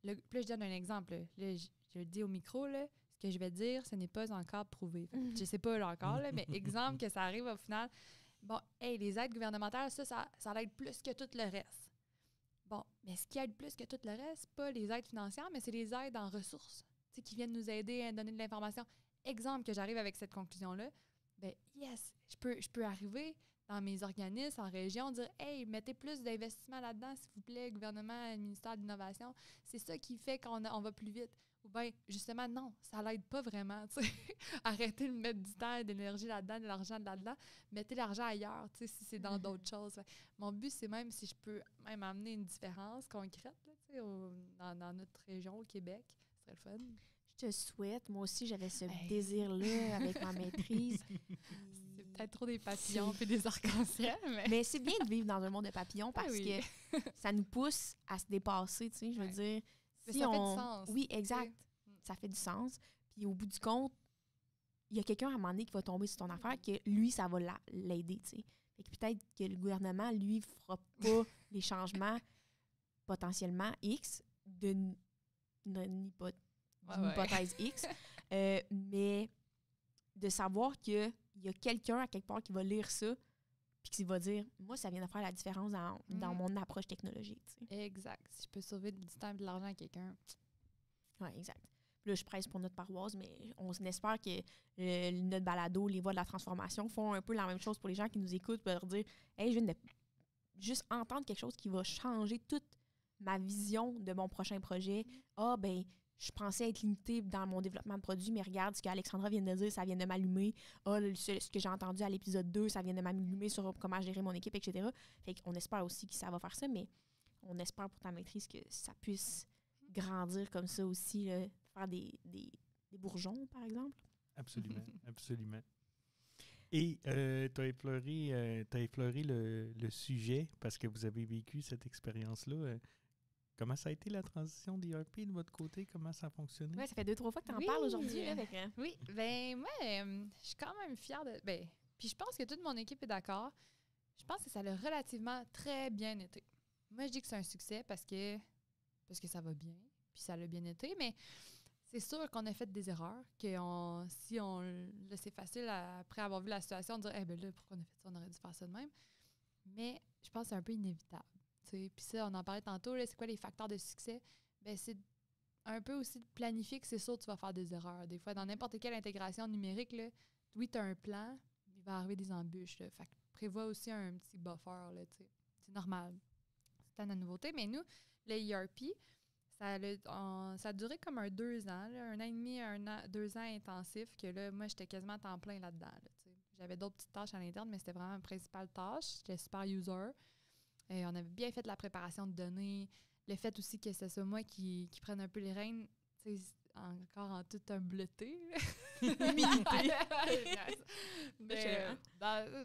[SPEAKER 3] là, je donne un exemple. Là, je le dis au micro, là, ce que je vais dire, ce n'est pas encore prouvé. Je sais pas là, encore, là, mais exemple que ça arrive au final. Bon, hey, les aides gouvernementales, ça aide plus que tout le reste. Bon, mais ce qui aide plus que tout le reste, c'est pas les aides financières, mais c'est les aides en ressources, tu sais, qui viennent nous aider à donner de l'information. Exemple que j'arrive avec cette conclusion-là, ben yes, je peux arriver dans mes organismes, en région, dire « Hey, mettez plus d'investissement là-dedans, s'il vous plaît, gouvernement, ministère de l'Innovation. » C'est ça qui fait qu'on va plus vite. Ou bien, justement, non, ça l'aide pas vraiment. Arrêtez de mettre du temps et de l'énergie là-dedans, de l'argent là-dedans. Mettez l'argent ailleurs, si c'est dans d'autres choses. Mon but, c'est même si je peux même amener une différence concrète là, dans notre région, au Québec. Ce serait le fun.
[SPEAKER 1] Je te souhaite. Moi aussi, j'avais ce désir-là avec ma maîtrise.
[SPEAKER 3] C'est peut-être trop des papillons et des arcs-en-ciel.
[SPEAKER 1] Mais c'est bien de vivre dans un monde de papillons parce que ça nous pousse à se dépasser, tu sais. Je veux dire,
[SPEAKER 3] si ça fait du sens.
[SPEAKER 1] Oui, exact. Ça fait du sens. Puis au bout du compte, il y a quelqu'un à un moment donné qui va tomber sur ton affaire que lui, ça va l'aider, tu sais. Fait que peut-être que le gouvernement, lui, fera pas les changements potentiellement X d'une hypothèse X, mais de savoir qu'il y a quelqu'un à quelque part qui va lire ça puis qui va dire, moi, ça vient de faire la différence dans mon approche technologique. Tu sais.
[SPEAKER 3] Exact. Si je peux sauver du temps et de l'argent à quelqu'un.
[SPEAKER 1] Oui, exact. Puis là, je presse pour notre paroisse, mais on espère que notre balado, les voix de la transformation, font un peu la même chose pour les gens qui nous écoutent, pour leur dire, hey, je viens de juste entendre quelque chose qui va changer toute ma vision de mon prochain projet. Ah, ben, je pensais être limitée dans mon développement de produit, mais regarde ce qu'Alexandra vient de dire, ça vient de m'allumer. Ah, ce que j'ai entendu à l'épisode 2, ça vient de m'allumer sur comment gérer mon équipe, etc. Fait qu'on espère aussi que ça va faire ça, mais on espère pour ta maîtrise que ça puisse grandir comme ça aussi, là, faire des bourgeons, par exemple.
[SPEAKER 2] Absolument, absolument. Et tu as effleuré le sujet parce que vous avez vécu cette expérience-là. Comment ça a été la transition d'ERP de votre côté? Comment ça a fonctionné?
[SPEAKER 1] Oui, ça fait 2-3 fois que tu en parles aujourd'hui. Là, avec,
[SPEAKER 3] Oui, ben moi, je suis quand même fière de... Ben, puis je pense que toute mon équipe est d'accord. Je pense que ça a relativement très bien été. Moi, je dis que c'est un succès parce que ça va bien, puis ça l'a bien été, mais c'est sûr qu'on a fait des erreurs, si on c'est facile après avoir vu la situation de dire « Eh bien là, pourquoi on a fait ça? On aurait dû faire ça de même. » Mais je pense que c'est un peu inévitable. Puis ça, on en parlait tantôt, là, c'est quoi les facteurs de succès? Ben, c'est un peu aussi de planifier que c'est sûr que tu vas faire des erreurs. Des fois, dans n'importe quelle intégration numérique, là, oui, tu as un plan, il va arriver des embûches. Là. Fait que prévois aussi un petit buffer. Là, c'est normal. C'est une nouveauté. Mais nous, le ERP, ça a duré comme 2 ans, là, 1 an et demi, 2 ans intensifs, que là, moi, j'étais quasiment à temps plein là-dedans. Là, j'avais d'autres petites tâches à l'interne, mais c'était vraiment ma principale tâche. J'étais super user. Et on avait bien fait la préparation de données. Le fait aussi que ce soit moi qui prenne un peu les rênes, encore en toute humbleté. Humilité.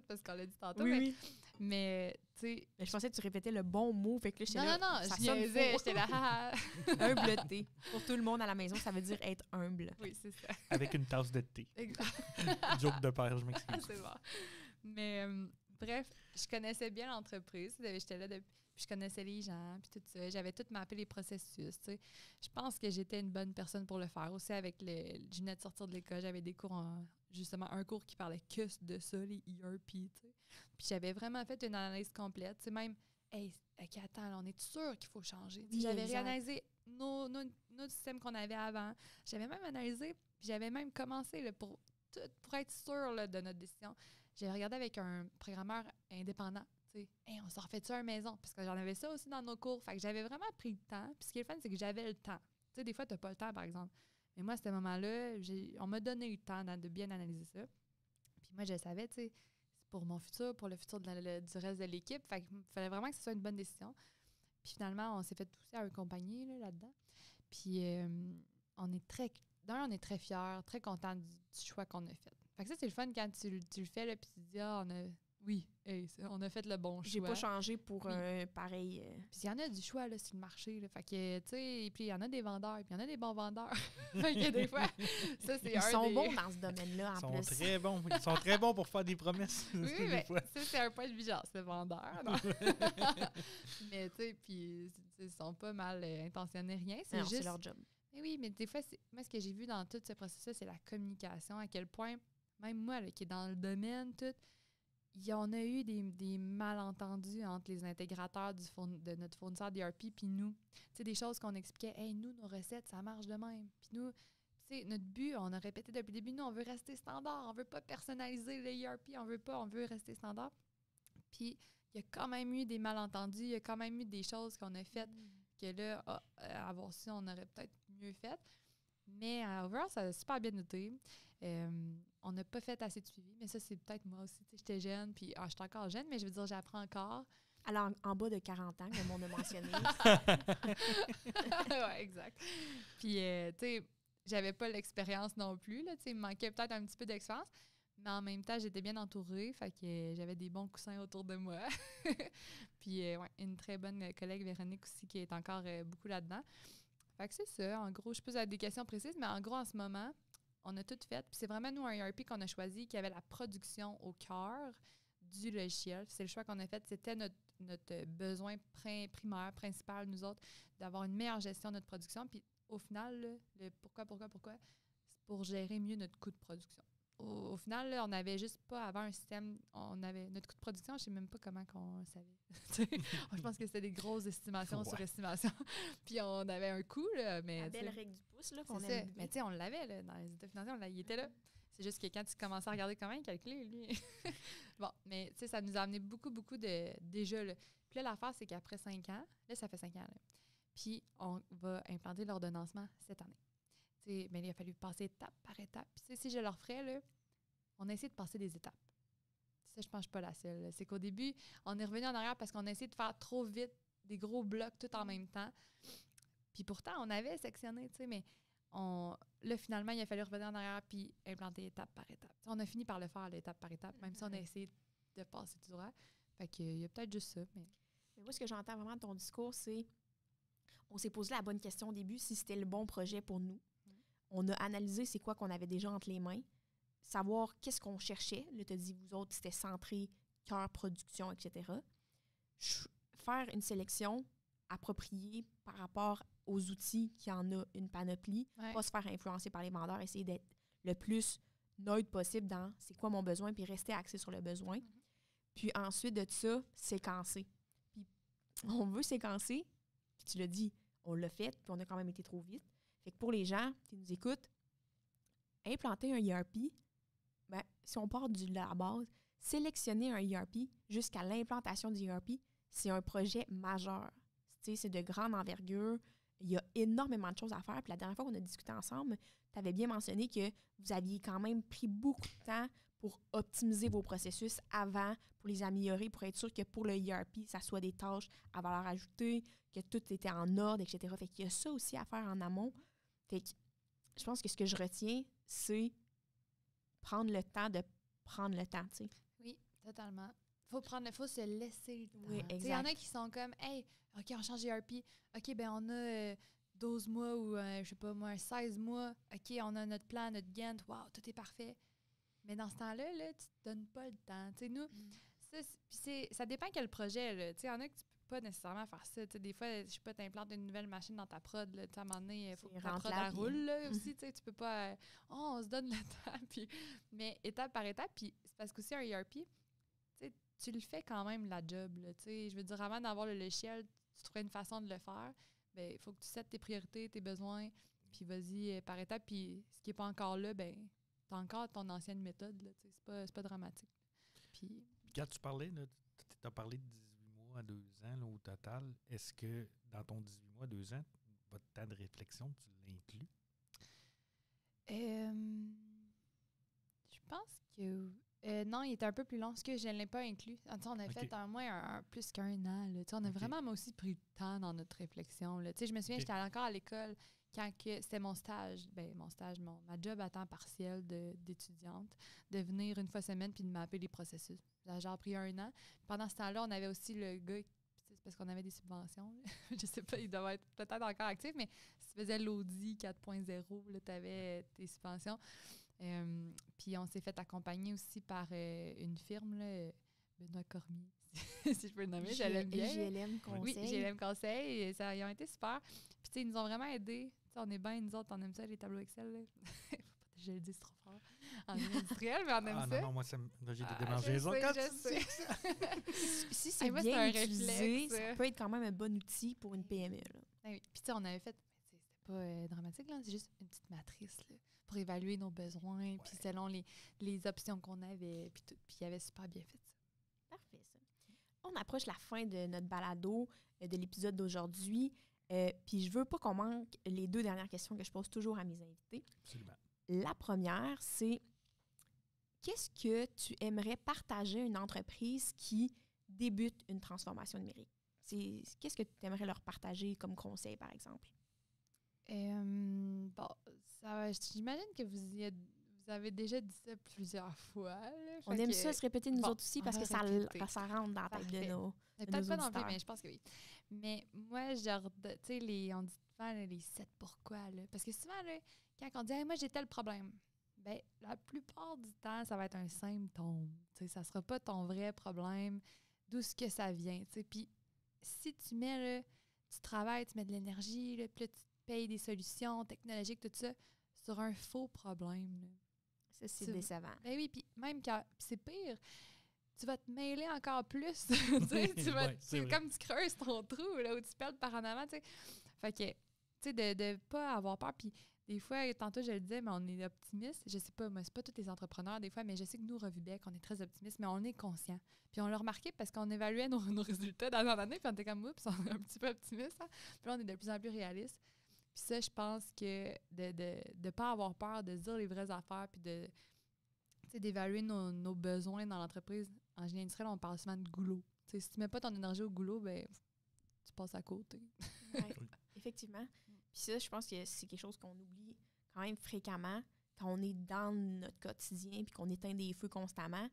[SPEAKER 3] Parce qu'on l'a dit tantôt.
[SPEAKER 1] Oui.
[SPEAKER 3] Mais tu sais.
[SPEAKER 1] Je pensais que tu répétais le bon mot. Fait que là,
[SPEAKER 3] non,
[SPEAKER 1] ça
[SPEAKER 3] je
[SPEAKER 1] sonne
[SPEAKER 3] niaisais.
[SPEAKER 1] faux.
[SPEAKER 3] J'étais là.
[SPEAKER 1] Humbleté. Pour tout le monde à la maison, ça veut dire être humble.
[SPEAKER 3] Oui, c'est ça.
[SPEAKER 2] Avec une tasse de thé.
[SPEAKER 3] Exact.
[SPEAKER 2] Joke de père, je m'excuse.
[SPEAKER 3] C'est bon. Mais bref, je connaissais bien l'entreprise. J'étais là depuis. Puis je connaissais les gens, puis tout ça. J'avais tout mappé les processus, tu sais. Je pense que j'étais une bonne personne pour le faire. Aussi, avec je venais de sortir de l'école, j'avais des cours justement, un cours qui parlait que de ça, les ERP, tu sais. Puis j'avais vraiment fait une analyse complète. Tu sais, même, hey, OK, attends, là, on est sûr qu'il faut changer.
[SPEAKER 1] Oui,
[SPEAKER 3] j'avais
[SPEAKER 1] exact.
[SPEAKER 3] réanalysé nos systèmes qu'on avait avant. J'avais même analysé, puis j'avais même commencé là, pour être sûr là, de notre décision. J'avais regardé avec un programmeur indépendant. Hey, on s'en refait ça à la maison? Parce que j'en avais ça aussi dans nos cours. Fait que j'avais vraiment pris le temps. Puis ce qui est le fun, c'est que j'avais le temps. Tu sais, des fois, tu n'as pas le temps, par exemple. Mais moi, à ce moment-là, on m'a donné le temps de bien analyser ça. Puis moi, je savais, tu sais, c'est pour mon futur, pour le futur du reste de l'équipe. Fait qu'il fallait vraiment que ce soit une bonne décision. Puis finalement, on s'est fait pousser à accompagner là-dedans. Puis on est très fiers, très contents du choix qu'on a fait. Fait que ça, c'est le fun quand tu le fais, là, puis tu te dis, oui, on a fait le bon choix.
[SPEAKER 1] J'ai pas changé pour pareil.
[SPEAKER 3] Puis il y en a du choix là, sur le marché. Là, fait que, tu sais, puis il y en a des vendeurs, puis il y en a des bons vendeurs. Fait que des fois, ça, c'est
[SPEAKER 1] Ils sont bons dans ce domaine-là, en plus.
[SPEAKER 2] Ils sont très bons. Ils sont très bons pour faire des promesses.
[SPEAKER 3] Oui, mais ça, c'est un point de vigilance, le vendeur. Non? Mais, tu sais, puis ils sont pas mal intentionnés, rien. C'est
[SPEAKER 1] Non,
[SPEAKER 3] juste...
[SPEAKER 1] c'est leur job.
[SPEAKER 3] Mais oui, mais des fois, moi, ce que j'ai vu dans tout ce processus, c'est la communication. À quel point, même moi, là, qui est dans le domaine, tout... On a eu des malentendus entre les intégrateurs de notre fournisseur d'ERP puis nous. Tu sais, des choses qu'on expliquait, « Hey, nous, nos recettes, ça marche de même. » Puis nous, tu sais, notre but, on a répété depuis le début, nous, on veut rester standard. On veut pas personnaliser l'ERP, on veut rester standard. Puis il y a quand même eu des malentendus, il y a quand même eu des choses qu'on a faites que là, à voir si on aurait peut-être mieux fait. Mais overall, ça a super bien été. On n'a pas fait assez de suivi, mais ça, c'est peut-être moi aussi. J'étais jeune, puis je suis encore jeune, mais je veux dire, j'apprends encore.
[SPEAKER 1] Alors, en bas de 40 ans, comme on a mentionné.
[SPEAKER 3] Oui, exact. Puis, tu sais, j'avais pas l'expérience non plus. Là, il me manquait peut-être un petit peu d'expérience, mais en même temps, j'étais bien entourée, fait que j'avais des bons coussins autour de moi. Puis, ouais, une très bonne collègue, Véronique, aussi, qui est encore beaucoup là-dedans. Fait que c'est ça. En gros, je pose des questions précises, mais en gros, en ce moment, on a tout fait. Puis c'est vraiment, nous, un ERP qu'on a choisi qui avait la production au cœur du logiciel. C'est le choix qu'on a fait. C'était notre besoin primaire, principal, nous autres, d'avoir une meilleure gestion de notre production. Puis au final, là, pourquoi? C'est pour gérer mieux notre coût de production. au final, là, on n'avait juste pas avant un système. On avait notre coût de production, je ne sais même pas comment qu'on le savait. Je pense que c'était des grosses estimations sur estimation. Puis on avait un coût, là, mais...
[SPEAKER 1] La belle règle du pouce, là, qu'on
[SPEAKER 3] c'est
[SPEAKER 1] aime
[SPEAKER 3] ça. Mais tu sais, on l'avait, là, dans les états financiers, il était là. C'est juste que quand tu commençais à regarder comment il calculait, lui... Bon, mais tu sais, ça nous a amené beaucoup déjà, là. Puis là, l'affaire, c'est qu'après 5 ans, là, ça fait 5 ans, là, puis on va implanter l'ordonnancement cette année. T'sais, mais il a fallu passer étape par étape. Puis si je le referais, là, on a essayé de passer des étapes. Ça, je pense que je suis pas la seule. Là. C'est qu'au début, on est revenu en arrière parce qu'on a essayé de faire trop vite des gros blocs tout en même temps. Puis pourtant, on avait sectionné, mais là, finalement, il a fallu revenir en arrière puis implanter étape par étape. T'sais, on a fini par le faire, l'étape par étape, même si on a essayé de passer du droit. Fait qu'il y a peut-être juste ça. Mais
[SPEAKER 1] moi, ce que j'entends vraiment de ton discours, c'est on s'est posé la bonne question au début, si c'était le bon projet pour nous. On a analysé c'est quoi qu'on avait déjà entre les mains, savoir qu'est-ce qu'on cherchait. Là, tu as dit, vous autres, c'était centré, cœur, production, etc. Faire une sélection appropriée par rapport aux outils qui en a une panoplie, pas se faire influencer par les vendeurs, essayer d'être le plus neutre possible dans c'est quoi mon besoin, puis rester axé sur le besoin. Puis ensuite de ça, séquencer. Puis on veut séquencer, puis tu l'as dit, on l'a fait, puis on a quand même été trop vite. Fait que pour les gens qui nous écoutent, implanter un ERP, ben, si on part de la base, sélectionner un ERP jusqu'à l'implantation du ERP, c'est un projet majeur. C'est de grande envergure. Il y a énormément de choses à faire. Puis la dernière fois qu'on a discuté ensemble, tu avais bien mentionné que vous aviez quand même pris beaucoup de temps pour optimiser vos processus avant, pour les améliorer, pour être sûr que pour le ERP, ça soit des tâches à valeur ajoutée, que tout était en ordre, etc. Fait qu'il y a ça aussi à faire en amont. Fait que je pense que ce que je retiens, c'est prendre le temps de prendre le temps, tu sais.
[SPEAKER 3] Oui, totalement. Faut se laisser le temps.
[SPEAKER 1] Oui, exact.
[SPEAKER 3] Il y en a qui sont comme, hey, OK, on change d'ERP. OK, ben on a 12 mois ou, je sais pas moi, 16 mois. OK, on a notre plan, notre Gantt. Wow, tout est parfait. Mais dans ce temps-là, là, tu te donnes pas le temps. Tu sais, nous, ça dépend quel projet, là. Tu sais, il y en a que tu peux pas nécessairement faire ça. Tu sais, des fois, je sais pas, t'implantes une nouvelle machine dans ta prod, là. Tu sais, à un moment donné, il faut que ta prod, elle roule, là, aussi. Tu sais, tu peux pas... on se donne le temps. Puis, mais étape par étape, puis c'est parce qu'aussi un ERP, tu le fais quand même, la job, là. Tu sais, je veux dire, avant d'avoir le logiciel, tu trouverais une façon de le faire. Bien, il faut que tu settes tes priorités, tes besoins, puis vas-y par étape. Puis ce qui n'est pas encore là, ben tu as encore ton ancienne méthode, là. Tu sais, c'est pas dramatique. Puis
[SPEAKER 2] quand tu parlais, tu as parlé de 18 mois à 2 ans là, au total. Est-ce que dans ton 18 mois, 2 ans, votre temps de réflexion, tu l'inclus?
[SPEAKER 3] Je pense que... non, il était un peu plus long parce que je ne l'ai pas inclus. On a fait un moins plus qu'un an. Là. On a vraiment moi aussi pris le temps dans notre réflexion. Là. Je me souviens, j'étais encore à l'école quand c'était mon stage. Ma job à temps partiel d'étudiante, de venir une fois semaine puis de mapper les processus. Ça a genre pris un an. Pendant ce temps-là, on avait aussi le gars, c'est parce qu'on avait des subventions. Je sais pas, il doit être peut-être encore actif, mais si tu faisais l'Audi 4.0, tu avais tes subventions. Puis on s'est fait accompagner aussi par une firme, là, Benoît Cormier, si je peux le nommer. Je l'aime bien.
[SPEAKER 1] JLM Conseil.
[SPEAKER 3] Oui, JLM Conseil. Et ils ont été super. Puis tu sais, ils nous ont vraiment aidés. T'sais, on est bien, nous autres, on aime ça, les tableaux Excel. Là. Faut pas que je le dise trop fort en industriel, mais on aime ça.
[SPEAKER 2] Non, moi, j'ai des démangeaisons.
[SPEAKER 3] Je sais.
[SPEAKER 1] Si c'est bien utilisé, ça peut être quand même un bon outil pour une PME. Là.
[SPEAKER 3] Oui. Puis tu sais, on avait fait, c'était pas dramatique, là, c'est juste une petite matrice là, pour évaluer nos besoins, puis selon les options qu'on avait, puis tout. Puis il avait super bien fait ça.
[SPEAKER 1] Parfait, ça. On approche la fin de notre balado, de l'épisode d'aujourd'hui. Puis je veux pas qu'on manque les 2 dernières questions que je pose toujours à mes invités.
[SPEAKER 2] Absolument.
[SPEAKER 1] La première, c'est qu'est-ce que tu aimerais partager à une entreprise qui débute une transformation numérique? Qu'est-ce que tu aimerais leur partager comme conseil, par exemple?
[SPEAKER 3] Bon, j'imagine que vous avez déjà dit ça plusieurs fois. Là,
[SPEAKER 1] on aime ça se répéter nous autres aussi parce que ça rentre dans la tête de nos
[SPEAKER 3] peut-être pas non plus, mais je pense que oui. Mais moi, genre, tu sais, on dit souvent les 7 pourquoi. Là, parce que souvent, là, quand on dit hey, « moi, j'ai tel problème », ben la plupart du temps, ça va être un symptôme. Tu sais, ça sera pas ton vrai problème, d'où ce que ça vient. Puis si tu mets, là, tu travailles, tu mets de l'énergie, là, puis là, tu payes des solutions technologiques, tout ça, sur un faux problème. Là.
[SPEAKER 1] Ça, c'est
[SPEAKER 3] Tu-
[SPEAKER 1] décevant.
[SPEAKER 3] Ben oui, puis même quand c'est pire, tu vas te mêler encore plus. Tu sais,
[SPEAKER 2] Ouais, c'est
[SPEAKER 3] c'est
[SPEAKER 2] vrai.
[SPEAKER 3] comme tu creuses ton trou, là, où tu perds par en avant, tu sais. Fait que, tu sais, de pas avoir peur. Puis des fois, tantôt, je le disais, mais on est optimiste. Je sais pas, moi, c'est pas tous les entrepreneurs, des fois, mais je sais que nous, Revubec, on est très optimistes, mais on est conscient. Puis on l'a remarqué parce qu'on évaluait nos résultats dans l'année, puis on était comme, oups, on est un petit peu optimiste. Hein? Puis là, on est de plus en plus réaliste. Puis ça, je pense que de pas avoir peur, de se dire les vraies affaires, puis de, tu sais, d'évaluer nos besoins dans l'entreprise. En génie industriel, on parle souvent de goulot. Tu sais, si tu mets pas ton énergie au goulot, ben tu passes à côté.
[SPEAKER 1] Ouais, effectivement. Puis ça, je pense que c'est quelque chose qu'on oublie quand même fréquemment. Quand on est dans notre quotidien puis qu'on éteint des feux constamment,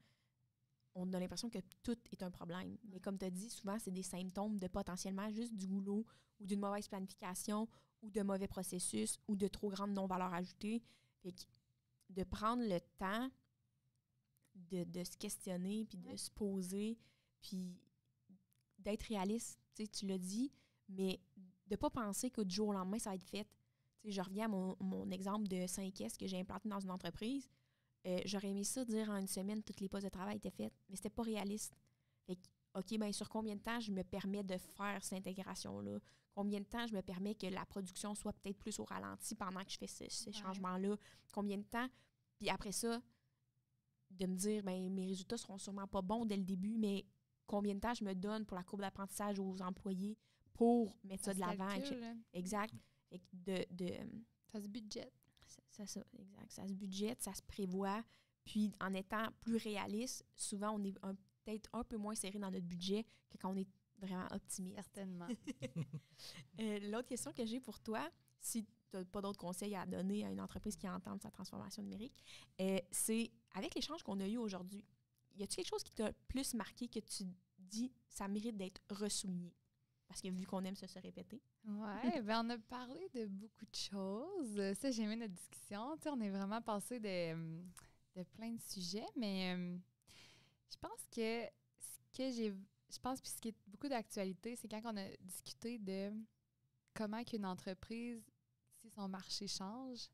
[SPEAKER 1] on a l'impression que tout est un problème. Mais comme tu as dit, souvent, c'est des symptômes de potentiellement juste du goulot ou d'une mauvaise planification ou de mauvais processus ou de trop grande non-valeur ajoutée. Fait que de prendre le temps de se questionner puis de se poser puis d'être réaliste, tu l'as dit, mais de ne pas penser que du jour au lendemain, ça va être fait. Tu sais, je reviens à mon exemple de 5S que j'ai implanté dans une entreprise. J'aurais aimé ça dire en une semaine, toutes les postes de travail étaient faits, mais c'était pas réaliste. Fait que, OK, bien, sur combien de temps je me permets de faire cette intégration-là? Combien de temps je me permets que la production soit peut-être plus au ralenti pendant que je fais ces changements-là? Combien de temps? Puis après ça, de me dire, ben mes résultats seront sûrement pas bons dès le début, mais combien de temps je me donne pour la courbe d'apprentissage aux employés pour mettre ça de l'avant? Exact. Fait que
[SPEAKER 3] Ça se budgète.
[SPEAKER 1] ça, exact. Ça se budgète, ça se prévoit. Puis, en étant plus réaliste, souvent, on est peut-être un peu moins serré dans notre budget que quand on est vraiment optimiste.
[SPEAKER 3] Certainement.
[SPEAKER 1] L'autre question que j'ai pour toi, si tu n'as pas d'autres conseils à donner à une entreprise qui entame sa transformation numérique, c'est avec l'échange qu'on a eu aujourd'hui, y a-t-il quelque chose qui t'a plus marqué que tu dis ça mérite d'être ressouligné? Parce que vu qu'on aime se répéter.
[SPEAKER 3] Oui, ben on a parlé de beaucoup de choses. Ça, j'ai aimé notre discussion. Tu sais, on est vraiment passé de plein de sujets, mais je pense que puis ce qui est beaucoup d'actualité, c'est quand on a discuté de comment qu'une entreprise, si son marché change,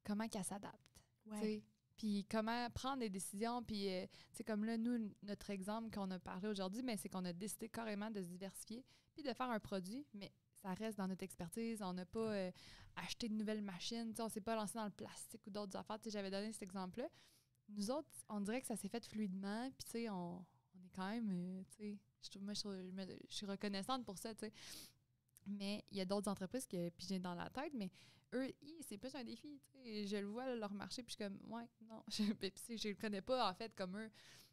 [SPEAKER 3] comment qu'elle s'adapte. Tu sais. Puis comment prendre des décisions. Puis, tu sais, comme là, nous, notre exemple qu'on a parlé aujourd'hui, mais c'est qu'on a décidé carrément de se diversifier puis de faire un produit, mais ça reste dans notre expertise. On n'a pas acheté de nouvelles machines. Tu sais, on ne s'est pas lancé dans le plastique ou d'autres affaires. Tu sais, j'avais donné cet exemple-là. Nous autres, on dirait que ça s'est fait fluidement. Puis, tu sais, on est quand même, tu sais, je suis reconnaissante pour ça, tu sais. Mais il y a d'autres entreprises que, puis j'ai dans la tête, mais eux, c'est plus un défi. T'sais. Je le vois, là, leur marché, puis je suis comme, ouais, non, je le connais pas, en fait, comme eux.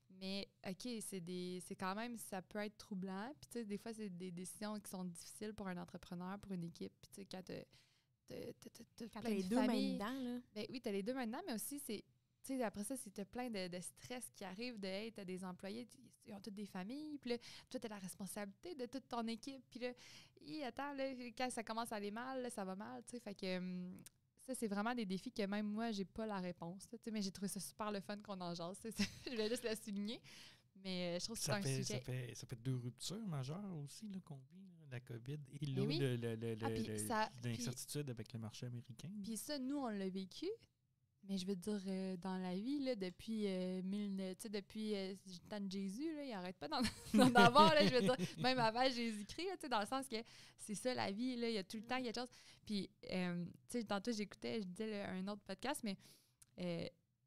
[SPEAKER 3] Mais, OK, c'est quand même, ça peut être troublant. Puis, tu sais, des fois, c'est des décisions qui sont difficiles pour un entrepreneur, pour une équipe. Puis, tu sais, quand
[SPEAKER 1] Quand
[SPEAKER 3] plein
[SPEAKER 1] t'as les
[SPEAKER 3] de
[SPEAKER 1] deux mains
[SPEAKER 3] familles,
[SPEAKER 1] dedans, là.
[SPEAKER 3] ben oui, t'as les deux mains dedans, mais aussi, c'est, tu sais, après ça, c'est t'as plein de stress qui arrive, de, hey, t'as des employés, ils ont toutes des familles, puis là, toi, t'as la responsabilité de toute ton équipe, puis là, attends, là, quand ça commence à aller mal, là, ça va mal, tu sais, fait que ça, c'est vraiment des défis que même moi, j'ai pas la réponse, tu sais, mais j'ai trouvé ça super le fun qu'on en jase, je vais juste le souligner, mais je trouve que c'est un sujet.
[SPEAKER 2] Ça fait 2 ruptures majeures aussi là, qu'on vit, là, la COVID et là,
[SPEAKER 3] oui.
[SPEAKER 2] l'incertitude avec le marché américain.
[SPEAKER 3] Puis ça, nous, on l'a vécu. Mais je veux dire, dans la vie, là, depuis depuis le temps de Jésus, là, il n'arrête pas d'en avoir, là, je veux dire, même avant Jésus-Christ, là, dans le sens que c'est ça la vie, là, il y a tout le temps quelque chose. Puis, tu sais, tantôt, je disais un autre podcast, mais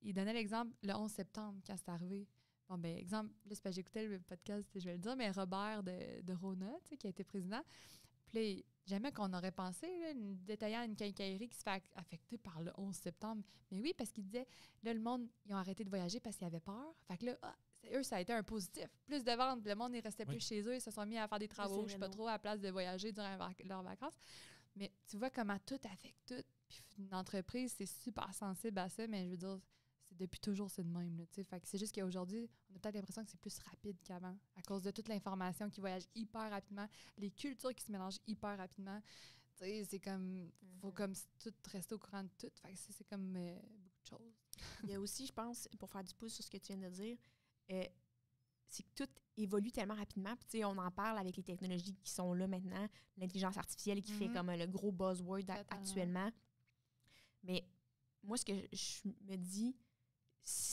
[SPEAKER 3] il donnait l'exemple le 11 septembre, quand c'est arrivé. Bon, ben exemple, là, c'est parce que j'écoutais le podcast, je vais le dire, mais Robert de Rona, tu sais, qui a été président. Puis là, jamais qu'on aurait pensé, là, détaillant une quincaillerie qui se fait affecter par le 11 septembre. Mais oui, parce qu'il disait, là, le monde, ils ont arrêté de voyager parce qu'ils avaient peur. Fait que là, eux, ça a été un positif. Plus de ventes, le monde, ils restait plus chez eux, ils se sont mis à faire des travaux, je sais pas trop, à la place de voyager durant leurs vacances. Mais tu vois comment tout affecte tout. Puis une entreprise, c'est super sensible à ça, mais je veux dire, depuis toujours, c'est de même. Là, fait que c'est juste qu'aujourd'hui, on a peut-être l'impression que c'est plus rapide qu'avant à cause de toute l'information qui voyage hyper rapidement, les cultures qui se mélangent hyper rapidement. C'est comme, faut comme tout rester au courant de tout. Fait que c'est comme beaucoup de choses.
[SPEAKER 1] Il y a aussi, je pense, pour faire du pouce sur ce que tu viens de dire, c'est que tout évolue tellement rapidement. Puis, on en parle avec les technologies qui sont là maintenant, l'intelligence artificielle qui fait comme le gros buzzword actuellement. Mais moi, ce que je me dis,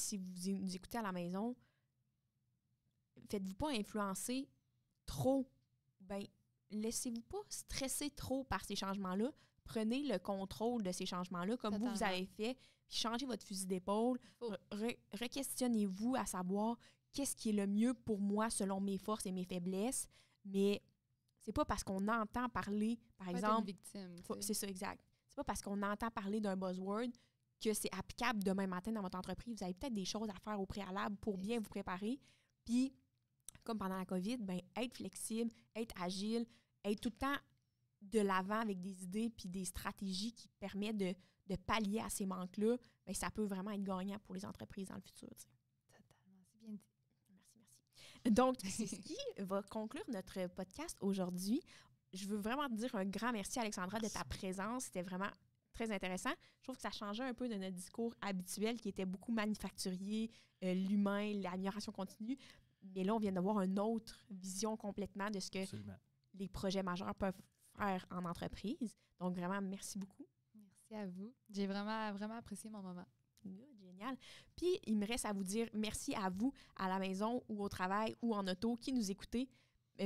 [SPEAKER 1] si vous nous écoutez à la maison, faites-vous pas influencer trop. Ben, laissez-vous pas stresser trop par ces changements-là. Prenez le contrôle de ces changements-là, comme vous avez fait. Changez votre fusil d'épaule. Re-questionnez-vous à savoir qu'est-ce qui est le mieux pour moi selon mes forces et mes faiblesses. Mais c'est pas parce qu'on entend parler, par exemple... C'est ça, exact. C'est pas parce qu'on entend parler d'un buzzword que c'est applicable demain matin dans votre entreprise. Vous avez peut-être des choses à faire au préalable pour bien vous préparer. Puis, comme pendant la COVID, ben, être flexible, être agile, être tout le temps de l'avant avec des idées puis des stratégies qui permettent de pallier à ces manques-là, bien, ça peut vraiment être gagnant pour les entreprises dans le futur. T'sais.
[SPEAKER 3] Totalement, c'est bien dit.
[SPEAKER 1] Merci. Donc, c'est ce qui va conclure notre podcast aujourd'hui. Je veux vraiment te dire un grand merci, Alexandra, de ta présence. C'était vraiment très intéressant. Je trouve que ça changeait un peu de notre discours habituel qui était beaucoup manufacturier, l'humain, l'amélioration continue. Mais là, on vient d'avoir une autre vision complètement de ce que les projets majeurs peuvent faire en entreprise. Donc, vraiment, merci beaucoup.
[SPEAKER 3] Merci à vous. J'ai vraiment, vraiment apprécié mon moment.
[SPEAKER 1] Génial. Puis, il me reste à vous dire merci à vous, à la maison ou au travail ou en auto, qui nous écoutez.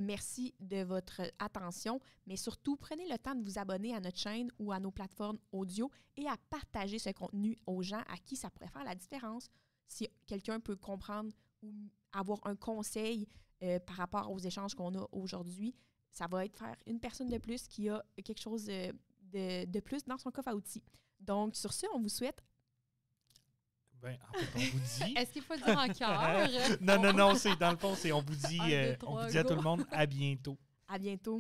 [SPEAKER 1] Merci de votre attention, mais surtout, prenez le temps de vous abonner à notre chaîne ou à nos plateformes audio et à partager ce contenu aux gens à qui ça pourrait faire la différence. Si quelqu'un peut comprendre ou avoir un conseil par rapport aux échanges qu'on a aujourd'hui, ça va être faire une personne de plus qui a quelque chose de plus dans son coffre à outils. Donc, sur ce, on vous souhaite...
[SPEAKER 2] Ben, en fait, on vous dit...
[SPEAKER 3] Est-ce qu'il faut le dire en cœur?
[SPEAKER 2] Non, c'est dans le fond, c'est on vous dit à tout le monde à bientôt.
[SPEAKER 1] À bientôt.